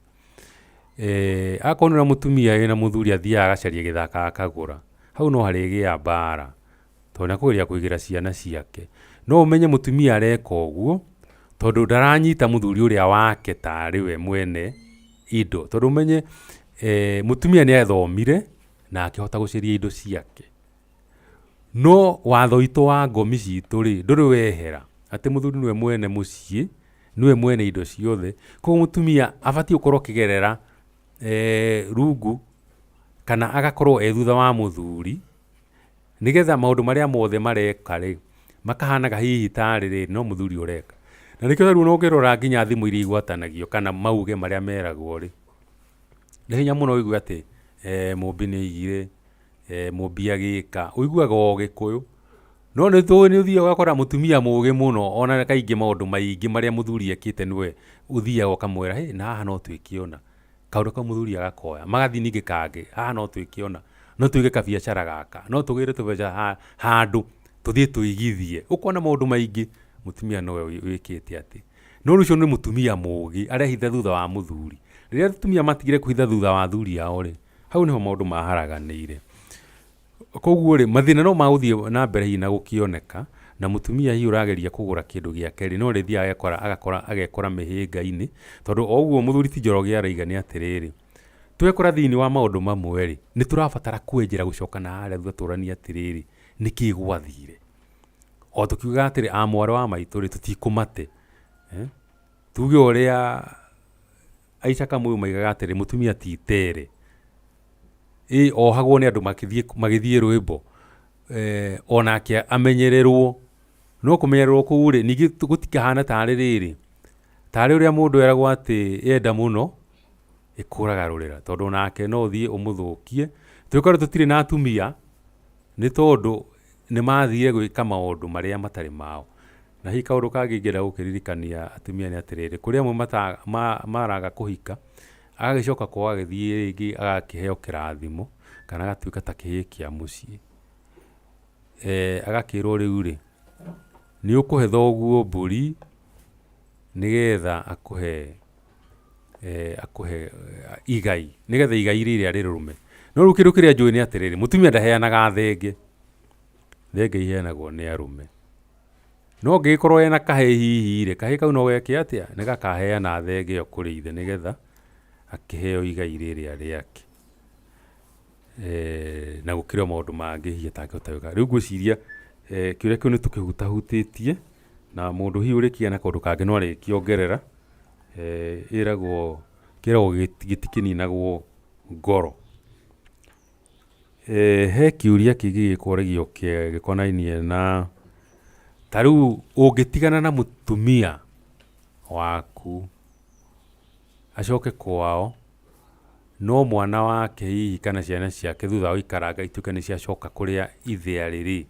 akonera mutumia ena muthuri athia agacaria githaka akagura hau no harigia mbara to na kugeria kuigira ciana ciake no umenye mutumia areka uguo tondu ndaranyita muthuri uria wake tari we mwene indo tondu umenye mutumia ni athomire na akihota guciria indo ciake no watho itu wa ngomi citu ri nduri wehera ati muthuri niwe mwene mucii niwe mwene indo ciothe ko mutumia abati ukorwo kigerera rungu kana agakorwo thutha wa muthuri nigetha maundu maria mothe mareka ri makahanaga hihi tari ri no muthuri ureka na nikio riu no ngirora nginya thimu iria igwatanagio kana mauge maria meragwo ri ni hinya muno uigwe ati mumbi ni igire mumbi agika uiguaga o gikuyu no ni uthia ugakora mutumia muge muno ona kaingi maundu maingi maria muthuri ekite niwe uthia ukamwira hey na haha no twikiona kaundu ka muthuri agakoya magathi ningi kangi haha no twikiona no tuige ka biacara gaka no tugire tubeja handu tuthie tuigithie ukona maundu maingi mutumia nowe wikite ati no rucio ni mutumia mugi arehitha thutha wa muthuri riria mutumia matigire kuhitha thutha wa thuri ao ri hau niho maundu maharaganire koguo ri mathina no mauthie na mbere hina gukioneka na mutumia hi urageria kugura kindu giake ri no rithia agekora mihinga-ini tondu oguo muthuri ti njoroge araigani atiriri twekora thiini wa maundu mamwe ri ni turabatara kwenjera gucoka na haria thutha turania atiriri niki gwathire o tukiuga atiri amwaro wa maitu ri tutikumate tuge uria Aisha Kamau maigaga atiri mutumia ti tere o hagwo ni andu magithie rwimbo onake amenyererwo no kumenyererwo kuu ri ningi gutikahana tari riri tari uria mundu eragwo ati yenda muno ikuraga rurira tondu nake no thie umuthukie twikore tutiri na atumia ni tondu ni mathire gwika maundu maria matari mao na hi kaundu kangingera gukiririkania atumia ni atiriri kuria amwe maraga kuhika agagicoka kwa agithie ringi agakiheo kirathimo kana agatuika ta kihikia mucii agakirwo riu ri ni ukuhe thoguo mburi nigetha akuhe igai nigetha igai riria rirume no riu kindu kiria njui ni atiriri mutumia ndaheanaga thenge iheanagwo ni arume no ngikorwo ena kahe hihi ri kahe kau no geke atia ni gakaheana thenge yo kuri ithe nigetha akiheo igai riria riake na gukira maundu mangi hihi atangihota gwika riu ngwiciria kiuria kiu ni tukihutahutitie na mundu hi uri kiana kaundu kangi no ari kiongerera iragwo gitikininagwo ngoro he kiuria kingi gikoregio gikonainie na tariu ungitigana na mutumia waku acoke kwao no mwana wake hihi kana ciana ciake thutha wa ikaranga ituke ni ciacoka kuria ithe ariri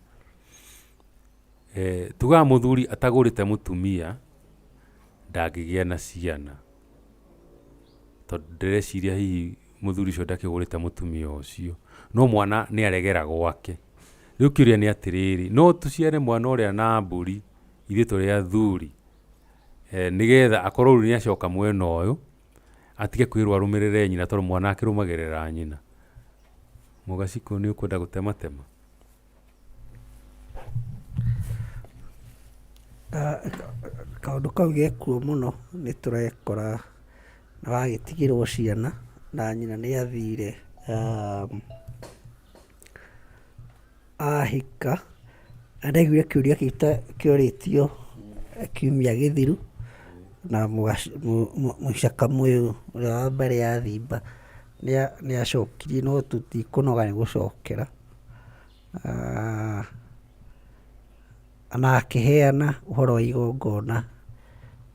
tuga muthuri atagurite mutumia ndangĩgĩa na ciana, tondũ ndĩreciria hihi mũthuri ũcio ndakĩgũrĩte mũtumia ũcio, no mwana nĩ aregera gwake. Rĩu kĩũria nĩ atĩrĩrĩ, no tũciare mwana ũrĩa na mbũri ithuĩ tũrĩ athuri, nĩgetha akorwo rĩu nĩ acoka mwena ũyũ atige kwĩrwo arũmĩrĩre nyina, tondũ mwana akĩrũmagĩrĩra nyina. Mũgacikũ nĩ ũkwenda gũtematema? Kaũndũ kau gekuo mũno nĩ tũrekora nĩ wagĩtigĩrwo ciana na nyina nĩ athire ahika, ndaiguire kĩũria kĩu kĩorĩtio kiumia gĩthiru, na Mũcakamuyu ũrĩa wa mbere ya Thimba nĩ acokirie, no tũtikũnoga nĩ gũcokera, na akĩheana ũhoro wa igongona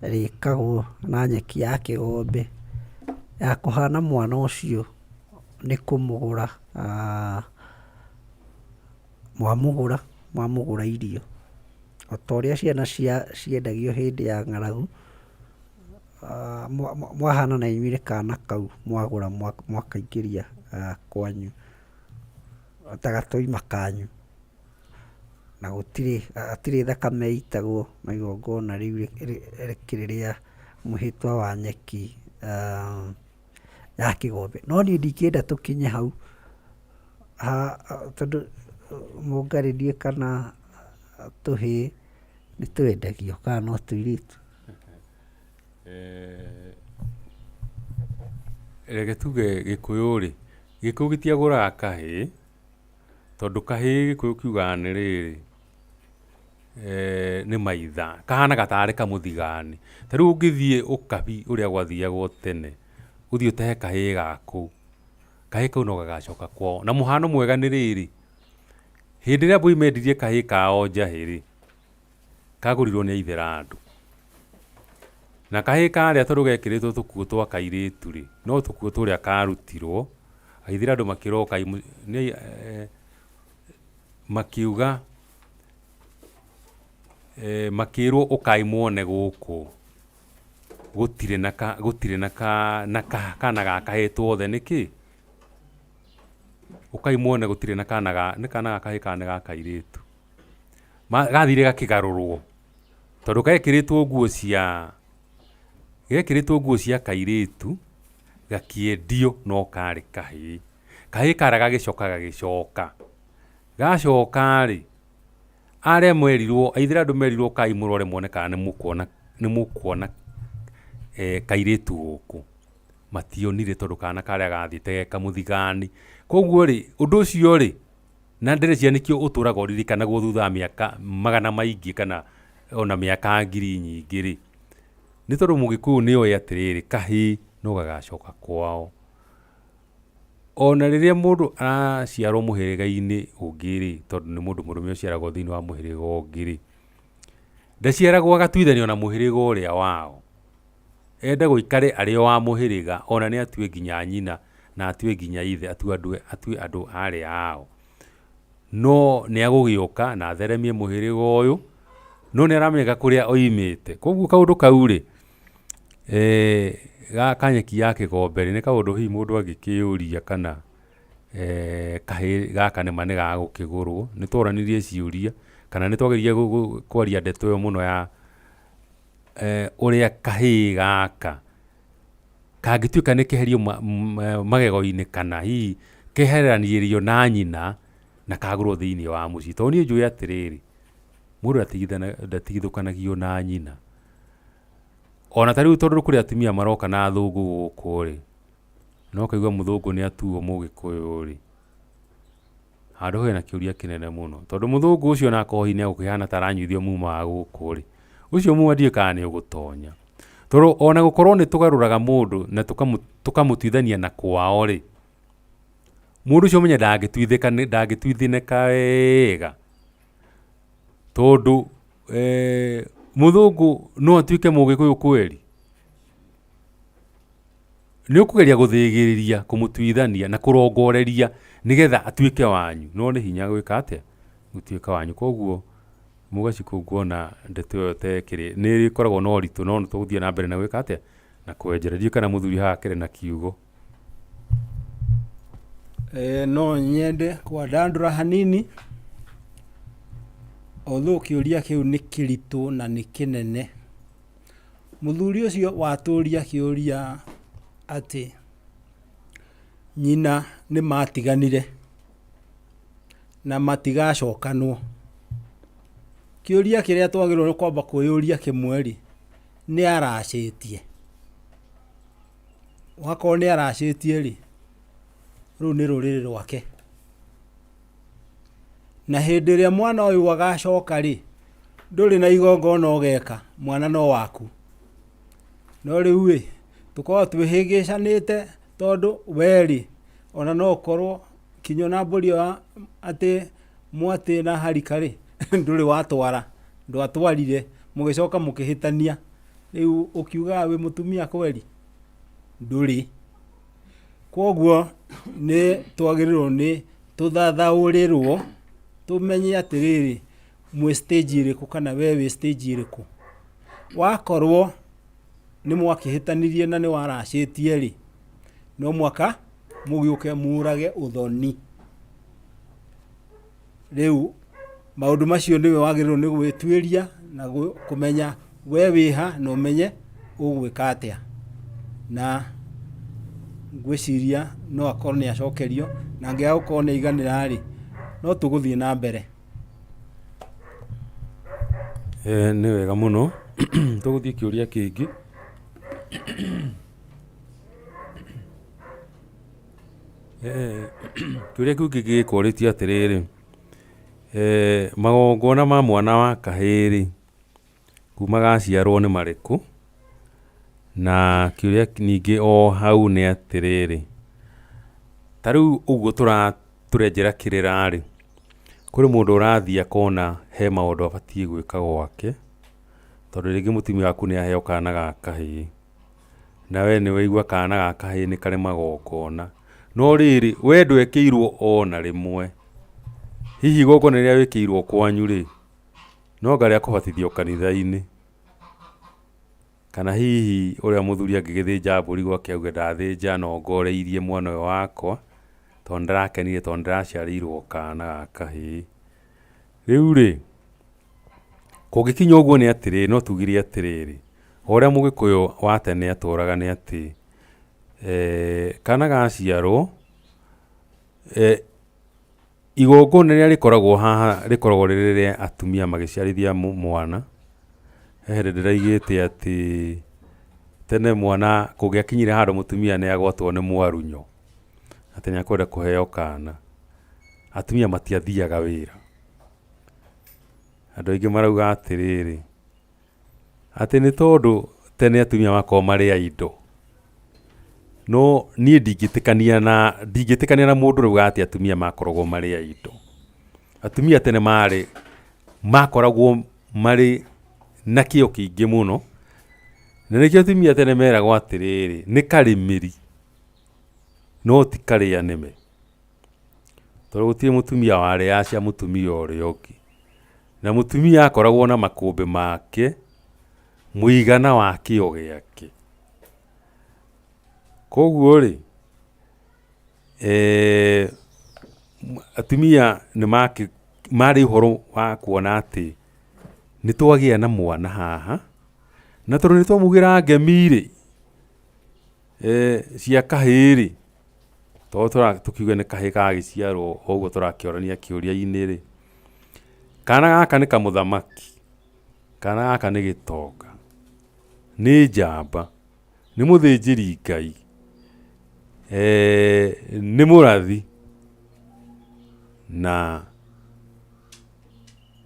rĩkagwo na nyeki ya kĩgombe ya kũhana mwana ũcio nĩ kũmũgũra, mwamũgũra irio, o ta ũrĩa ciana ciendagio hĩndĩ ya ng'aragu, mwahana na inyuĩ nĩ kana kau mwagũra mwakaingĩria kwanyu ta gatũima kanyu, na hatirĩ thakame ĩitagwo, na igongona rĩu rĩkĩrĩ rĩa mũhĩtwa wa nyeki ya kĩgombe. No niĩ ndingĩenda tũkinye hau, tondũ Mũngarĩ ndiũĩ kana tũhĩĩ nĩ twendagio kana no tũirĩtu. Reke tuge Gĩkũyũ-rĩ, Gĩkũyũ gĩtiagũraga kahĩĩ, tondũ kahĩĩ Gĩkũyũ kiugaga nĩ rĩrĩ, nĩ maitha, kahanaga tarĩ kamũthigani. Ta rĩu ũngĩthiĩ ũkabi ũrĩa gwathiagwo tene, ũthiĩ ũtahe kahĩĩ gaku, kahĩĩ kau no gagacoka kwao. Na mũhano mwega nĩ rĩrĩ, hĩndĩ ĩrĩa mbũi mendirie kahĩĩ kao njahĩ-rĩ, kagũrirwo nĩ aithĩrandũ, na kahĩĩ karĩa tondũ gekĩrĩtwo tũkuo twa kairĩtu-rĩ, no tũkuo tũrĩa karutirwo, aithĩrandũ makĩroka makiuga, makĩrwo ũkai muone gũkũ gũtirĩ na kana ga kahĩĩ othe nĩkĩ, ũkai muone gũtirĩ na kana ga kahĩĩ kana ga kairĩtu. Gathire gakĩgarũrwo, tondũ gekĩrĩtwo nguo cia kairĩtu, gakĩendio no karĩ kahĩĩ. Kahĩĩ karĩa gagĩcoka gacoka-rĩ, arĩa merirwo, aithĩrandũ merirwo ũkai mũrore muone kana nĩ mũkuona kairĩtu gũkũ, mationire, tondũ kana karĩa gathiĩte ge kamũthigani. Koguo-rĩ, ũndũ ũcio-rĩ, na ndĩreciria nĩkĩo ũtũraga ũririkanagwo thutha wa mĩaka magana maingĩ kana ona mĩaka ngiri nyingĩ-rĩ, nĩ tondũ Mũgĩkũyũ nĩoĩ atĩrĩrĩ, kahĩĩ no gagacoka kwao. Ona rĩrĩa mũndũ araciarwo mũhĩrĩga-inĩ ũngĩ-rĩ, tondũ nĩ mũndũ mũrũme ũciaragwo thĩinĩ wa mũhĩrĩga ũngĩ-rĩ, ndaciaragwo agatuithanio na mũhĩrĩga ũrĩa wao, ende gũikare arĩ o wa mũhĩrĩga, ona nĩ atue nginya nyina na atue nginya ithe, atue andũ arĩa ao. No nĩ agũgĩũka na atheremie mũhĩrĩga ũyũ, no nĩ aramenyeka kũrĩa oimĩte. Koguo kaũndũ kau-rĩ, gaka nyeki ya kĩgombe-rĩ, nĩ kaũndũ hihi mũndũ angĩkĩũria kana kahĩĩ gaka nĩma nĩ gagũkĩgũrwo. Nĩ tworanirie ciũria kana nĩ twageririe kwaria ndeto ĩyo mũno ya ũrĩa kahĩĩ gaka kangĩtuĩka nĩ keherio magego-inĩ, kana hihi keheranĩrio na nyina na kagũrwo thĩinĩ wa mũciĩ. Tondũ niĩ njũĩ atĩrĩrĩ, mũndũ ndatigithũkanagio na nyina. Ona ta rĩu tondũ kũrĩ atumia maroka na thũngũ gũkũ-rĩ, no kaigua mũthũngũ nĩ atuo Mũgĩkũyũ-rĩ, handũ hena kĩũria kĩnene mũno, tondũ mũthũngũ ũcio ona akorwo hihi nĩ egũkĩhana ta aranyuithio muma wa gũkũ-rĩ, ũcio muma ndiũĩ kana nĩ ũgũtonya. Tondũ ona gũkorwo nĩ tũgarũraga mũndũ na tũkamũtuithania na kwao-rĩ, mũndũ ũcio menye ndangĩtuithinĩka wega, tondũ mũthũngũ no atuĩke Mũgĩkũyũ kweri? Nĩ ũkũgeria gũthĩgĩrĩria, kũmũtuithania na kũrongoreria nĩgetha atuĩke wanyu, no nĩ hinya gwĩka atĩa? Gũtuĩka wanyu. Koguo mugaci kå nguona ndeto ä yo tekä rä nä ä koragwo na å ritå no nä tå gå thiä na mbere na gwä ka atä na kwenjera ndiå kana må thuri haha kä na kiugo. No nyende kwandandå hanini although kä å ria kä u nä kä ritå na nä kä nene. Må thuri å cio watå ria kä å ria atä nyina nä matiganire na matigacokanwo. Kä å ria kä rä a twagä rwo nä kwamba kwä å ria kä mweri nä aracä tie. Wakorwo nä aracä tie rä rä u nä rå rä rä rwake na hä ndä ä rä a mwana å yå agacoka rä ndå rä na igongona å geka mwana no waku. No rä u tå korwo twä hä gä canä te tondå werä ona no korwo kinyo na mbå ri atä mwatä na harika rä ndå rä watwara ndwatwarire må gä coka må kä hä tania rä u å kiugaga wä må tumia kweri ndå rä. Koguo nä twagä rä rwo nä tå thathaå rä rwo tå menye atä rä rä mwä stage ä rä kå kana we wä stage ä rä kå. Wakorwo nä mwakä hä tanirie na nä waracä tie rä no mwaka må gä å ke må rage å thoni. Rä u maå ndå macio nä we wagä rä rwo nä gwä tuä ria na kå menya we wä ha na å menye å gwä ka atä a. Na ngwä ciria no akorwo nä acokerio na ngä gå korwo nä aiganä ra rä no tå gå thiä na mbere. Nä wega må no tå gå thiä kä å ria kä ngä. Kä å ria kä u kä ngä gä korä tie atä rä rä magongona ma mwana wa kahä rä kuma gaciarwo nä marä kå. Na kä å ria ningä o hau nä atä rä rä ta rä u å guo tå renjera kä rä ra rä kå rä må ndå å rathiä akona he maå ndå abatiä gwä ka gwake tondå rä ngä må tumia waku nä aheo kana ga kahä na we nä waigua kana ga kahä nä karä magongona. No rä rä we ndå ekä irwo ona rä mwe hihi igongona rä rä a wä kä irwo kwanyu rä no nga rä a kå batithio kanitha-inä kana hihi å rä a må thuri angä gä thä nja mbå ri gwake auge ndathä nja no ngoreirie mwana å yå wakwa tondå ndärakenire tondå ndäraciarä irwo kana ga kahä. Rä u rä kå ngä kinya å guo nä atä rä no tugä re atä rä rä o å rä a må gä kå yå wa tene atåraga nä atä kana gaciarwo igongona rä rä a rä koragwo haha rä koragwo rä rä rä atumia magä ciarithia mwana. He hä ndä ndäraigä te atä tene mwana kå gä akinyire handå må tumia nä agwatwo nä mwarunyo atä nä akwenda kå heo kana atumia matiathiaga wä ra. Andå aingä marauga atä rä rä atä nä tondå tene atumia makorwo marä a indo no niä ndingä tä kania na må ndå rauga atä atumia makoragwo marä a indo. Atumia tene makoragwo marä na kä o kä ingä må no na nä kä atumia tene meragwo atä rä rä nä karä mä ri no ti karä a nä me tondå gå tirä må tumia warä acia må tumia å rä a å ngä na må tumia akoragwo na makå mbä make må igana wa kä o gä ake. Koguo rä atumia nä marä å horo wa kuona atä nä twagä a na mwana haha na tondå nä twamugä ra ngemi rä cia kahä rä tondå tå kiuge nä kahä gagä ciarwo o guo tå rakä orania kä å ria-inä rä kana gaka nä kamå thamaki kana gaka nä gä tonga nä njamba nä må thä njä Ngai nä må rathi na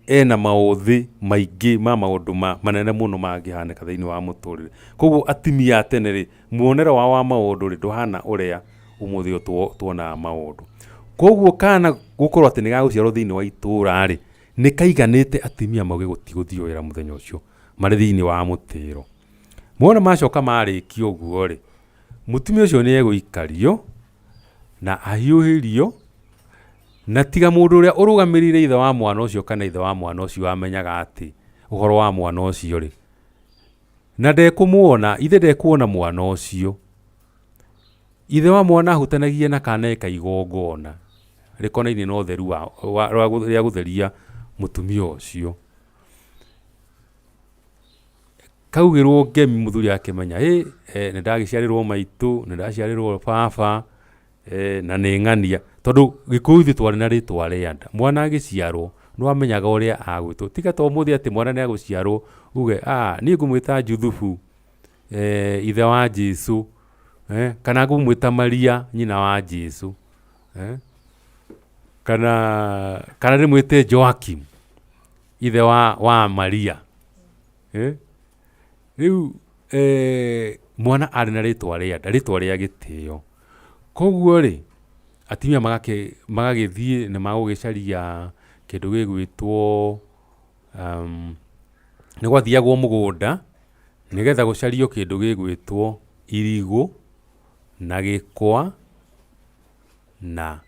ena maåthĩ maingĩ ma maũndũ manene mũno mangĩhanĩka thĩinĩ wa mũtũrĩre. Koguo atumia a tene rĩ muonere wao wa maũndũ rĩ ndũhana ũrĩa ũmũthĩ tuonaga maũndũ. Koguo kana gũkorwo atĩ nĩ gagũciarwo thĩinĩ wa itũũra rĩ nĩ kaiganĩte atumia mauge gũtigũthiĩ wĩra mũthenya ũcio marĩ thĩinĩ wa mũtĩro. Mona macoka marĩkia ũguo rĩ mũtumia ũcio nĩ egũikario na ahiũhĩrio na tiga mundu uria urugamirire ithe wa mwana ucio kana ithe wa mwana ucio amenyaga ati uhoro wa mwana ucio ri na ndekumuona ithe ndekuona mwana ucio ithe wa mwana ahutanagia na kana igongona rikonainie no theru wa gutheria mutumia ucio kaugirwo ngemi muthuri akimenya ni ndagicarirwo maitu ni ndaciarirwo baba na ni ng'ania tondu Gikuyu ithu twari na ritwa ria nda mwana agiciarwo no amenyaga uria agwitwo tiga to muthi ati mwana ni aguciarwo uge ni ngumwita Juthubu ithe wa Jesu kana ngumwita Maria nyina wa Jesu kana ni mwite Joakim ithe wa Maria riu mwana ari na ritwa ria nda ritwa ria gitio koguo ri atimia magagithie na magugicaria kindu gigwitwo ni gwathiagwo mugunda nigetha gucario kindu gigwitwo irigu na gikwa na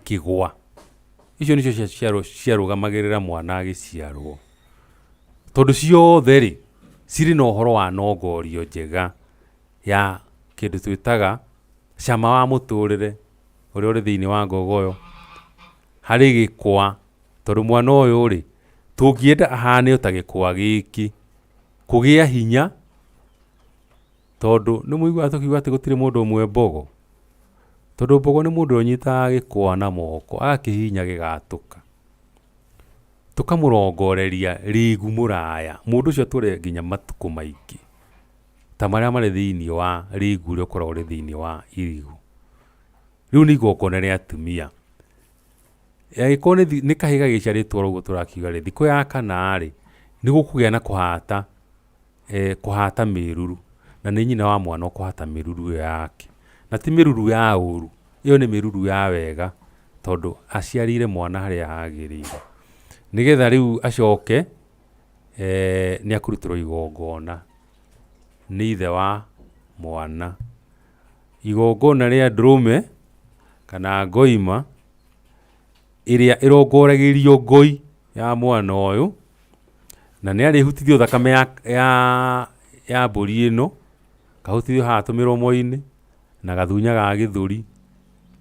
kigwa icio nicio ciarugamagirira mwana agiciarwo tondu ciothe ri ciri na uhoro wa nongorio njega ya kindu twitaga cama wa muturire uria uri thiini wa ngogoyo hari gikwa tondu mwana uyu ri tungienda ahane ta gikwa giki kugia hinya tondu ni muigua tukiuga ati gutire mundu umwe mbogo tondu mbogo ni mundu unyitaga gikwa na moko agakihinya gigatuka tukamurongoreria rigu muraya mundu ucio ture nginya matuku maingi ta maria mari thiini wa rigu ria ukoragwo ri thiini wa irigu riu ni igongona ria atumia gikorwo ni kahiga giciaritwo ruguo turakiuga ri thiku ya kana ri ni gukugia na kuhata miruru na ni nyina wa mwana kuhata miruru yake na ti miruru ya uru iyo ni miruru ya wega tondu aciarire mwana haria hagirire nigetha riu acoke ni akurutirwo igongona ni ithe wa mwana igongona ria ndrume kana ngoima iria irongoragirio ngoi ya mwana uyu na ni arihutithio thakame ya mburi ino kahutithio hatumirwo moini na gathunya ga githuri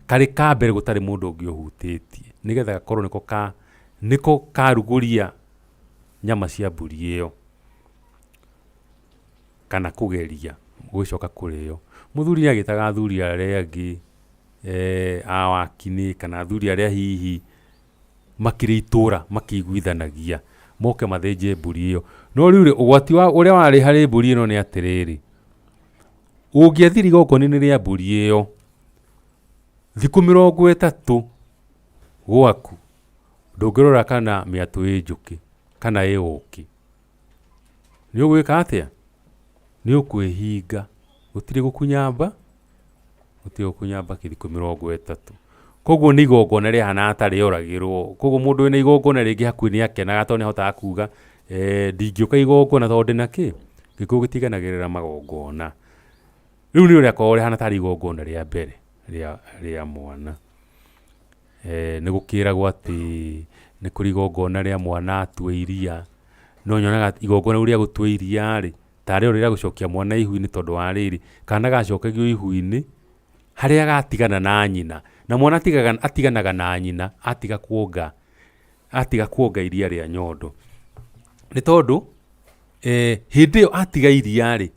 kari ka mbere gutari mundu ungi uhutitie nigetha gakorwo niko karuguria nyama cia mburi iyo kana kugeria gucoka kurio muthuri ni agitaga athuri aria angi awakini kana athuri aria hihi makiri itura makiguithanagia moke mathinje mburi iyo no riu ugwati wa uria wari hari mburi ino ni atiriri ungiathiri gokoni ria mburi iyo thiku 30 gwaku ndungirora kana miatu injuki kana iuki ni ugwika atia ni ukwihinga gutiri gukunyamba kithiku 30 koguo ni igongona ria hana atari oragirwo koguo mundu wina igongona ringi hakui ni akenaga tondu ni ahotaga kuga ndingiuka igongona tondu na ki Gikuyu gitiganagirira magongona riu ni uria ko hana tari igongona ria mbere ria mwana ni gukiragwo ati ni kuri igongona ria mwana atue iria no nyonaga igongona uria gutue iria ri tari uria gucokia mwana ihu-ini tondu wa riri kana gacokagio ihu-ini haria gatigana na nyina na mwana atiganaga na nyina atiga kuonga iria ria nyondo ni tondu hindi iyo atiga iria ri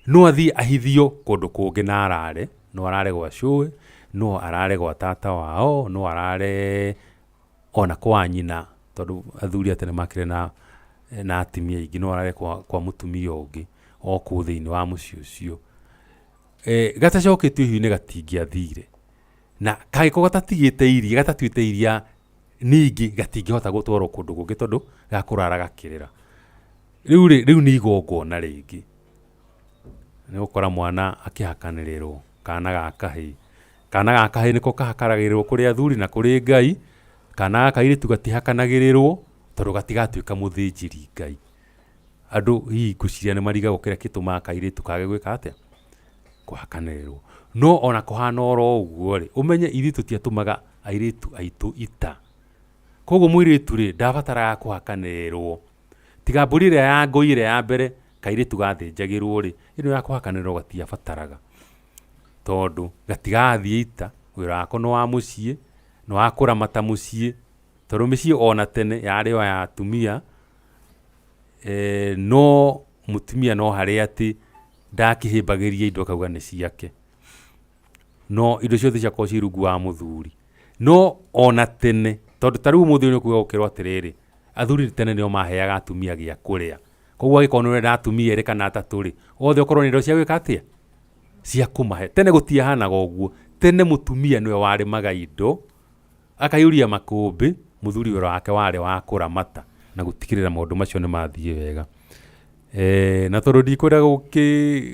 no athie ahithio kundu kungi na arare no arare gwa cũwe no arare gwa tata wao no arare ona kwa nyina tondu athuri atene makire na atimia ingi no arare kwa mutumia ungi oku thiini wa muciĩ ucio gatacoketio ihu-ini gatingiathire na kagiko gatatigite iria gatatuite iria ningi gatingihota gutwarwo kundu kungi tondu gakurara gakirira riu ni igongona ringi ni gukora mwana akihakanĩrĩrwo kana ga kahĩĩ niko kahakaragĩrĩrwo kuri athuri na kuri Ngai kana ga kairĩtu gatihakanagĩrĩrwo tondu gatigatuĩka mũthĩnjĩri Ngai andu hihi ngwĩciria nĩ marigagwo kĩrĩa gĩtũmaga kairĩtu kage gwĩka atĩa kuhakanĩrĩrwo no ona kuhana oro ũguo ri umenye ithuĩ tũtiatũmaga airitu aitu ita koguo muiritu ri ndabataraga kuhakanirwo tiga mburi ria ya ngoi ria ya mbere kairitu gathinjagirwo ri ino ya kuhakanirwo gatiabataraga tondu gatigathie ita wira wako no wa mucii no wa kuramata mucii tondu micii ona tene yari o ya atumia no mutumia no hari ati ndakihimbagiria indo kauga ni ciake no indo ciothe ciakwa ci rungu wa muthuri no ona tene tondu tariu muthuri ni kuga ukirwo atiriri athuri tene nio maheaga atumia gia kuria koguo agikona urenda atumia eri kana atatu ri othe ukorwo ni indo cia gwika atia cia kumahe tene gutiahanaga uguo tene mutumia niwe warimaga indo akayuria makumbi muthuri wira wake wari wa kuramata na gutikirira maundu macio ni mathie wega na tondu ndikwenda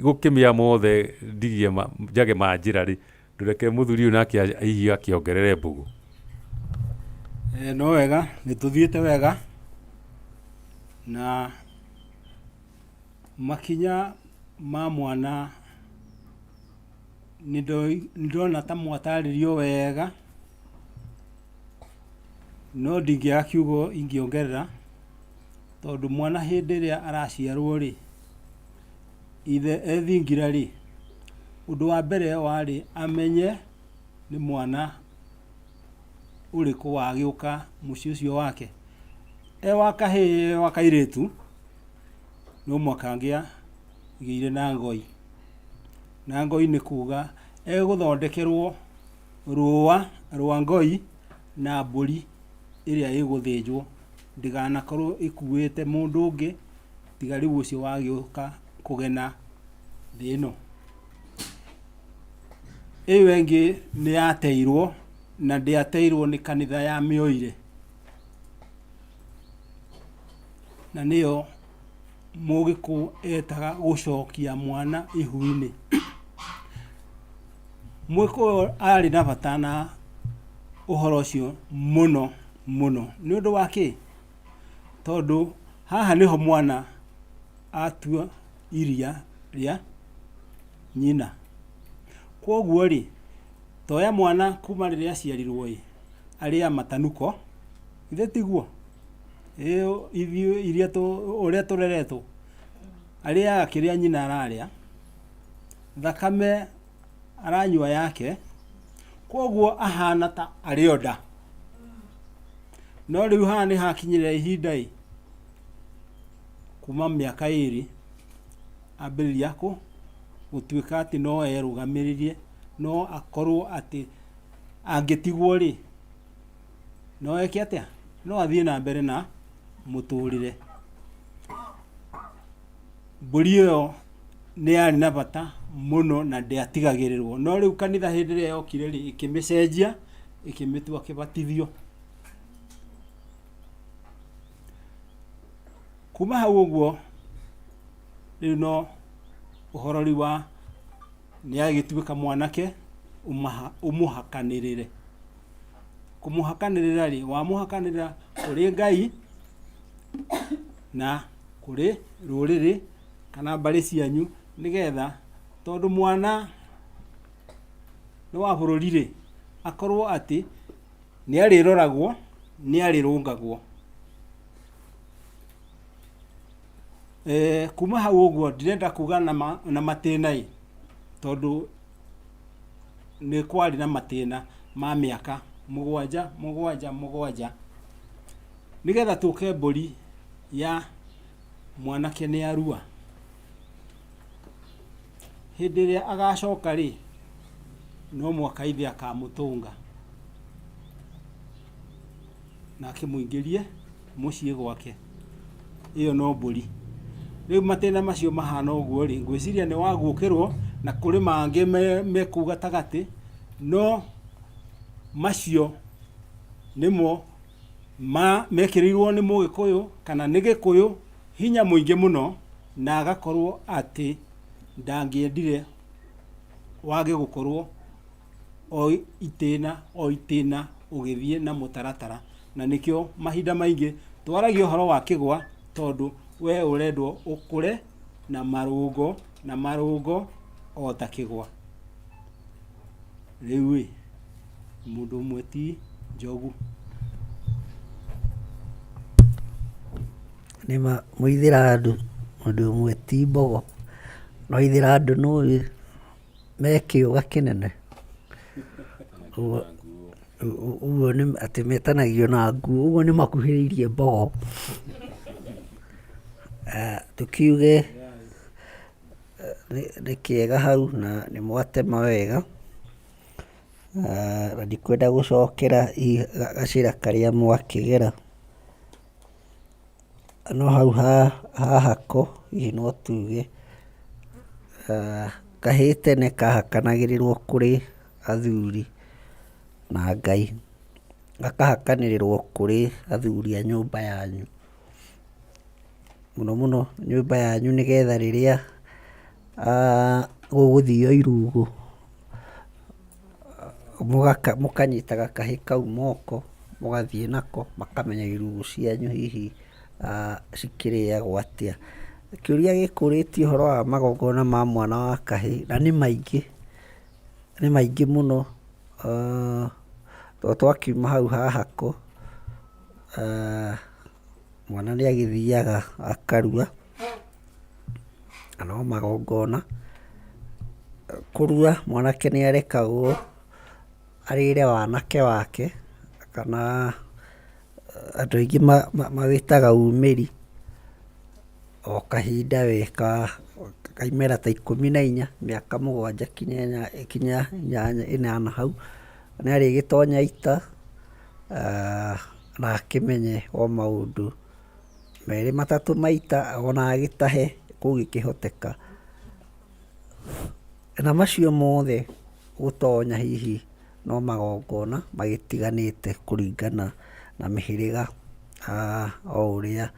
gukimia mothe ndigie njage manjira ri ndureke muthuri uyu nake hihi akiongerere mbugu no wega nituthiete wega na makinya ma mwana nindona ta mwataririo wega no ndingiaga kiugo ingiongerera tondu mwana hindi ria araciarwo ri ithe ethingira ri undu wa mbere wari amenye ni mwana uriku wagiuka mucii ucio wake wa kahii wa kairitu no mwakangia giire na ngoi ni kuga guthondekerwo rwa ngoi na mburi iria iguthinjwo ndiganakorwo ikuite mundu ungi tiga riu ucio wagiuka kugena thi ino iyo ingi ni yateirwo na ndiateirwo ni kanitha ya mioire na niyo mugiku etaga gucokia mwana ihu-ini mwiko ari na bata na uhoro ucio muno ni undu wake tondu haha niho mwana atua iria ria nyina koguo ri toya mwana kuma riria aciarirwo aria matanuko ithe tiguo iria uria tureretwo aria akiria nyina araria thakame aranyua yake koguo ahana ta arionda no riu haha ni hakinyirira ihinda kuma miaka 2 ambiriria gutuika ati no erugamirie no akorwo ati angitigwo ri no eke atia no athie na mbere na muturire mburi iyo ni ari na bata muno na ndiatigagirirwo no riu kanitha hindi ria yokire ri ikimicenjia ikimitua kibatithio kuma hau uguo riu no uhorori wa ni agituika mwanake umuhakanirire kumuhakanirira ri wa muhakanirira kuri Ngai na kuri ruriri kana mbari cianyu nigetha tondu mwana ni wa bururi ri akorwo ati ni ariroragwo ni arirungagwo kuma hau uguo ndirenda kuga na matina tondu ni kwari na matina ma miaka mugwanja nigetha tuke mburi ya mwanake ni arua hindi iria agacoka ri no mwaka ithe akamutunga na akimuingirie mucii gwake iyo no mburi riu matina macio mahana uguo ri ngwiciria ni wagukirwo na kuri mangi mekuga tagati no macio nimo mekirirwo ni mugikuyu kana ni gikuyu hinya muingi muno na agakorwo ati ndangiendire wage gukorwo o itina ugithie na mutaratara na nikio mahinda maingi twaragia uhoro wa kigwa tondu we urendwo ukure na marungo o ta kigwa riu Mũndũ ũmwe ti njogu. Nĩma mũithĩrandu mũndũ ũmwe ti mbogo, no ithĩrandu nũĩ me kĩũga kĩnene. Ũguo nĩ atĩ metanagio na nguo, ũguo nĩ makuhĩrĩirie mbogo. Tũkiuge nĩ kĩega hau na nĩ mwatema wega, na ndikwenda gũcokera gacĩra karĩa mwakĩgera, no hau hahako hihi no tuge kahĩĩ tene kahakanagĩrĩrwo kũrĩ athuri na Ngai, gakahakanĩrĩrwo kũrĩ athuri a nyũmba yanyu, mũno mũno nyũmba yanyu, nĩgetha rĩrĩa gũgũthio irugũ mũkanyitaga kahĩĩ kau moko mũgathiĩ nako, makamenya irugũ cianyu hihi cikĩrĩagwo atĩa. Kĩũria gĩkũrĩtie ũhoro wa magongona ma mwana wa kahĩĩ, na nĩ maingĩ mũno. Twakiuma hau hahako, mwana nĩ agĩthiaga akarua, na no magongona. Kũrua mwanake nĩ arekagwo arĩre wanake wake, kana andũ aingĩ mawĩtaga umĩri, o kahinda we kaimera ta 14, mĩaka 7 kinya 8 hau, nĩ arĩgĩtonya ita na akĩmenye o maũndũ 2-3 maita, ona agĩtahe kũngĩkĩhoteka. Na macio mothe gũtonya hihi no magongona magĩtiganĩte kũringana na mĩhĩrĩga o ũrĩa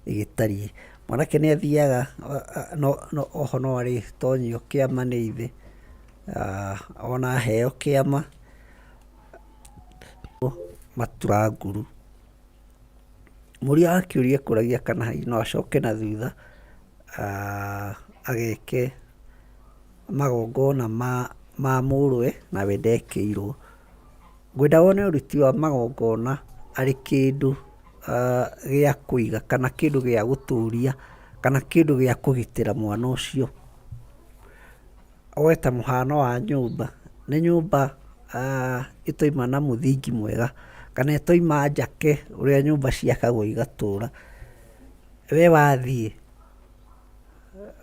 ĩgĩtariĩ. Mwanake nĩ athiaga, oho no arĩtonyio kĩama nĩ ithe, ona aheo kĩama matura nguru. Mũria wa kĩũria kũragia kana hihi no acoke na thutha ageke magongona ma mũrũwe na we ndekĩirwo. Ngwenda wone ũruti wa magongona arĩ kĩndũ gĩa kũiga, kana kĩndũ gĩa gũtũũria, kana kĩndũ gĩa kũgitĩra mwana ũcio. Oe ta mũhano wa nyũmba, nĩ nyũmba ĩtoima na mũthingi mwega, kana ĩtoima njake ũrĩa nyũmba ciakagwo igatũũra. We wathiĩ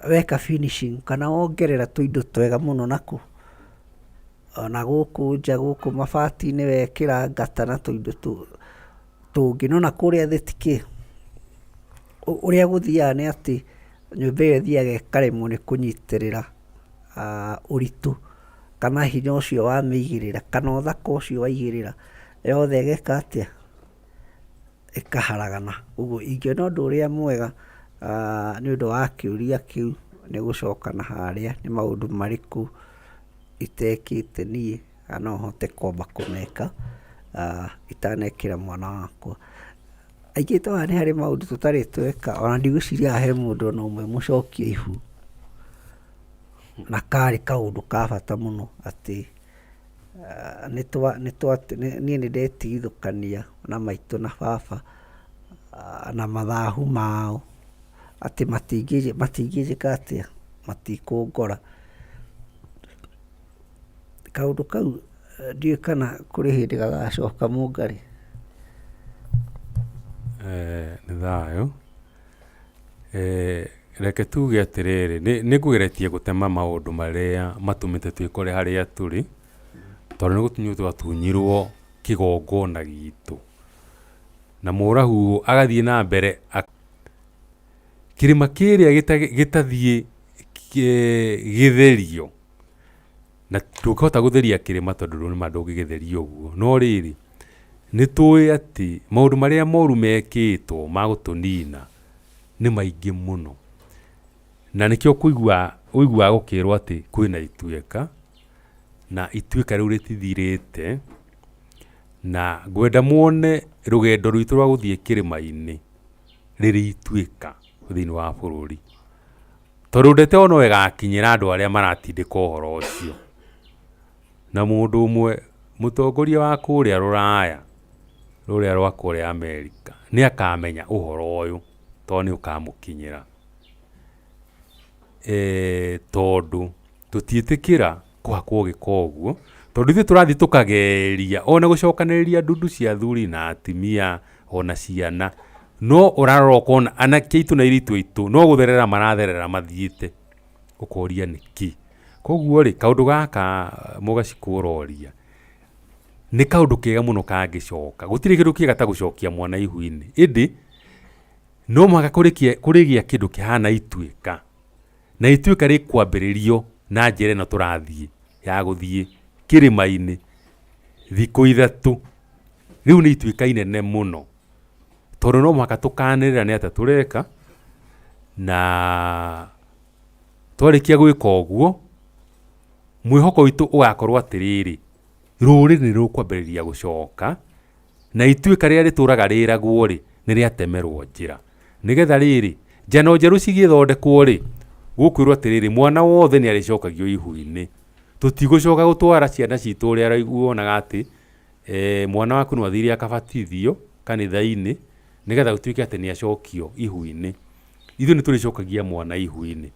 weka finishing kana wongerera tũindo twega mũno naku, ona gũkũ nja gũkũ mabati-inĩ wekĩra ngata na tũindo tũngĩ, no na kũrĩa thĩ tikĩ. Ũrĩa gũthiaga nĩ atĩ nyũmba ĩyo ĩthiaga ĩkaremwo nĩ kũnyitĩrĩra ũritũ, kana hinya ũcio wamĩigĩrĩra, kana ũthaka ũcio waigĩrĩra, yothe ĩgeka atĩa, ĩkaharagana. Ũguo ingĩona ũndũ ũrĩa mwega nĩ ũndũ wa kĩũria kĩu nĩ gũcoka na harĩa nĩ maũndũ marĩkũ itekĩte niĩ na no hote kwamba kũmeka itanekĩra mwana wakwa. Aingĩ twa nĩ harĩ maũndũ tũtarĩ tweka, ona ndigwĩciria he mũndũ ona ũmwe mũcokie ihu, na karĩ kaũndũ ka bata mũno atĩ niĩ nĩ ndetigithũkania na maitũ na baba na mathahu mao, atĩ matingĩnjĩka atĩa, matikũngora. Kaũndũ kau ndiũĩ kana kũrĩ hĩndĩ gagacoka Mũngarĩ. Nĩ thayũ. Reke tuge atĩrĩrĩ, nĩ ngũgeretie gũtema maũndũ marĩa matũmĩte twĩkore harĩa tũrĩ, tondũ nĩ gũtunywo twatunyirwo kĩgongona gitũ, na mũrahu agathiĩ na mbere. Kĩrĩma kĩrĩa gĩtathiĩ gĩtherio, na ndũkahota gũtheria kĩrĩma tondũ rũrĩma ndũngĩgĩtheria ũguo, no rĩrĩ nĩ tũĩ atĩ maũndũ marĩa moru mekĩtwo ma gũtũnina nĩ maingĩ mũno, na nĩkĩo ũiguaga gũkĩrwo atĩ kwĩna ituĩka, na ituĩka rĩu rĩtithirĩte, na ngwenda muone rũgendo rwitũ rwa gũthiĩ kĩrĩma-inĩ rĩrĩ ituĩka thĩinĩ wa bũrũri, tondũ ndete ono ĩgakinyĩra andũ arĩa maratindĩka ũhoro ũcio, na mũndũ ũmwe mutongoria wa kuria ruraya ruria rwa kuria Amerika ni akamenya uhoro uyu to ni ukamukinyira tondu tutietikira kuhakwo gikoguo tondu ithu turathi tukageria ona gucokaniriria ndundu cia athuri na atimia ona ciana no urarora ukona anake itu na iritu itu no gutherera maratherera mathiite ukoria niki koguo ri kaundu gaka mugacikuroria ni kaundu kega muno kangicoka gutire kindu kiega ta gucokia mwana ihu-ini indi no mwaka kurigia kindu kihana ituika na ituika ri kwambiririo na njira ino turathie ya guthie kirima-ini thiku ithatu riu ni ituika inene muno tondu no mwaka tukanirira ni ata tureka na twarikia gwika uguo mwihoko witu ugakorwo atiriri ruriri ni rukwambiriria gucoka na ituika riria rituraga riragwo ri ni riatemerwo njira nigetha riri njano njeru cigithondekwo ri gukwirwo atiriri mwana wothe ni aricokagio ihu-ini tutigucoka gutwara ciana citu uria araiguonaga ati mwana waku no athire akabatithio kanitha-ini nigetha gutuike ati ni acokio ihu-ini ithu ni turicokagia mwana ihu-ini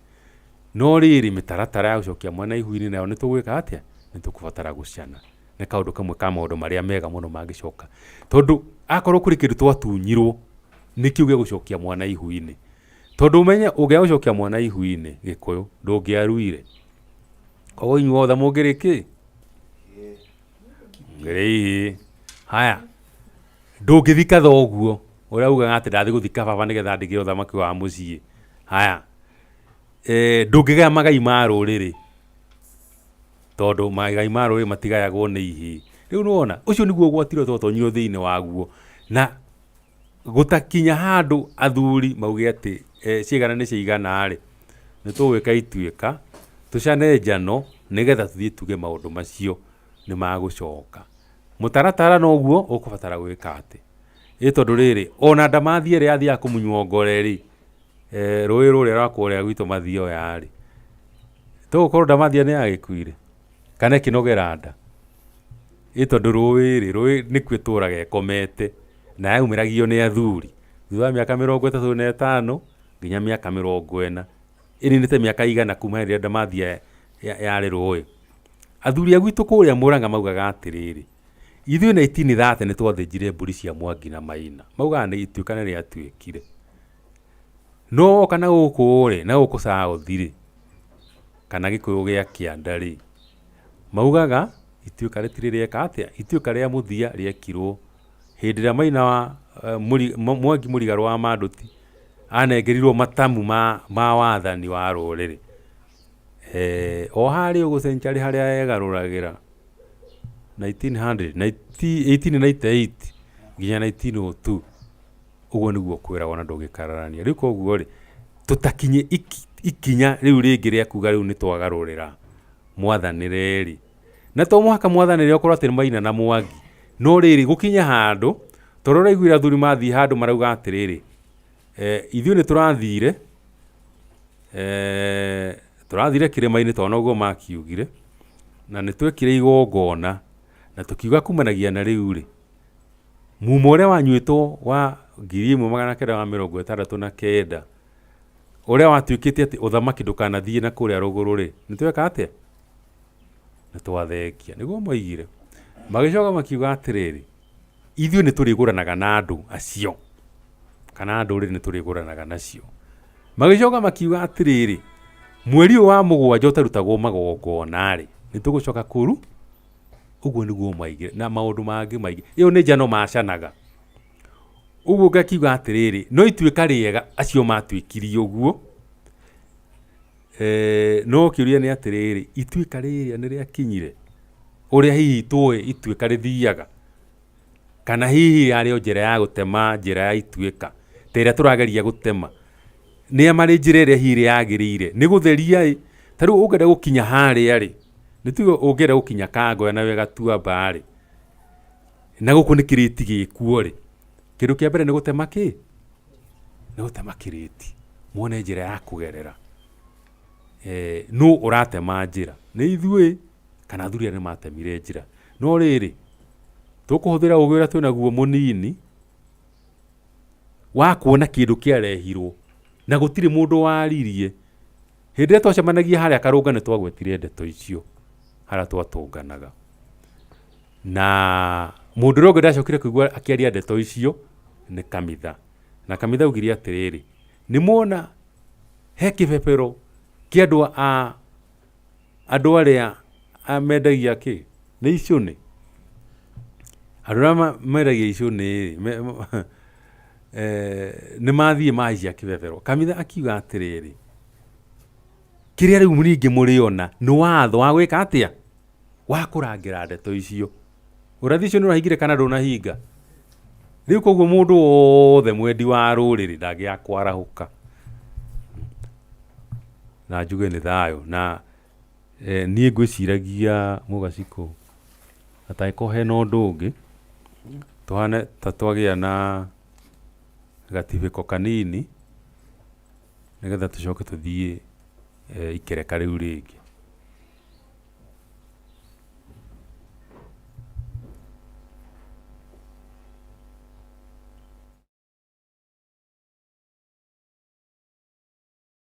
no riri mitaratara ya gucokia mwana ihu-ini nayo ni tugwika atia ni tukubatara guciana ni kaundu kamwe ka maundu maria mega muno mangicoka tondu akorwo kuri kindu twatunyirwo ni kiuge gucokia mwana ihu-ini tondu umenye ungia gucokia mwana ihu-ini gikuyu ndungiaruire koguo inyuo othe mungiriki ngiri haya ndungithika thoguo uria ugaga ati ndathi guthika baba nigetha ndigire uthamaki wa mucii haya ndungigaya magai ma ruriri tondu magai ma ruriri matigayagwo ni ihi riu nuona ucio niguo gwatiro twatonyirwo thiini waguo na gutakinya handu athuri mauge ati ciigana ni ciigana ri ni tugwika ituika tucane njano nigetha tuthie tuge maundu macio ni magucoka mutaratara noguo ukubatara gwika ati tondu riri ona ndamathie ri athia kumunywa ri rui ruria rwa kuria gwitu mathio yari tugukorwo ndamathia ni agikuire kana kinogera nda tondu rui nikwe turaga ekomete na yaumiragio ni athuri thutha miaka 35 nginya miaka 40 ini nite miaka igana kuma riria ndamathia yari rui athuri agwitu kuria Murang'a maugaga atiriri ithuĩ 1930 ni twathinjire mburi cia Mwangi na Maina maugaga ni ituika ni riatuikire no kana guku ri na guku South ri kana Gikuyu gia Kianda ri maugaga ituika ritiri rieka atia ituika ria muthia riekirwo hindi ria Maina wa Mwangi Mũriga wa Manduti anengerirwo matamu ma wathani wa ruriri o hari ugu century haria egaruragira 1898 nginya 1902 uguo niguo kwiragwo na ndungikararania riu koguo ri tutakinye ikinya riu ringi ria kuga riu ni twagarurira mwathanire ri na to muhaka mwathanire okorwo ati Maina na Mwangi no riri gukinya handu torora igwira thuri mathi handu marauga atiriri ithuĩ ni turathire kirima-ini tona uguo makiugire na ni twekire igongona na tukiuga kumanagia na riu ri mumo uria wanyuitwo wa 1969 uria watuikite ati uthamaki ndukanathie na kuria ruguru ri ni tweka atia ni twathekia niguo moigire magicoka makiuga atiriri ithuĩ ni turiguranaga na andu acio kana nduriri ni turiguranaga nacio magicoka makiuga atiriri mweri wa mugwanja utarutagwo magongona ri ni tugucoka kuru uguo niguo maigire na maundu mangi maigi iyo ni njano macanaga uguo ngakiuga atiriri no ituika riega acio matuikirie uguo no kiuria ni atiriri ituika riria ni riakinyire uria hihi tuwe ituika rithiaga kana hihi ario njira ya gutema njira ya ituika teria turageria gutema ni amari njira iria hihi yagirire ni gutheria taru ungenda gukinya haria ri ni tugo ungenda gukinya Kangoya na wega Tuamba ri na guku ni kiriti gikuo ri kindu kia mbere ni gutema ni gutema kiriti muone njira ya kugerera no uratema njira ni ithuĩ kana athuri ni matemire njira no rĩrĩ tũkũhũthĩra ũgĩ ũrĩa twĩnaguo mũnini wa kuona kĩndũ kĩarehirwo na gũtirĩ mũndũ waririe. Hĩndĩ ĩrĩa twacemanagia harĩa Karũnga nĩ twagwetire ndeto icio harĩa twatũnganaga, na mũndũ ũrĩa ũngĩ ndacokire kũigua akĩaria ndeto icio nĩ Kamitha, na Kamitha augire atĩrĩrĩ, nĩ muona he kĩbebero kĩa andũ arĩa mendagia kĩ nĩ icũnĩ, andũ arĩa mendagia icũnĩ nĩ mathiĩ mahicia kĩbebero. Kamitha akiuga atĩrĩrĩ, kĩrĩa rĩu ningĩ mũrĩona nĩ watho wa gwĩka atĩa, wa kũrangĩra ndeto icio. Ũrathi icio nĩ ũrahingire kana ndũnahinga? Rĩu koguo mũndũ wothe mwendi wa rũrĩrĩ ndangĩaga kwarahũka. Na njuge nĩ thayũ, na niĩ ngwĩciragia Mũgacikũ atangĩkorwo hena ũndũ ũngĩ tũhane ta twagĩa na gatibĩko kanini nĩgetha tũcoke tũthiĩ ikereka rĩu rĩngĩ.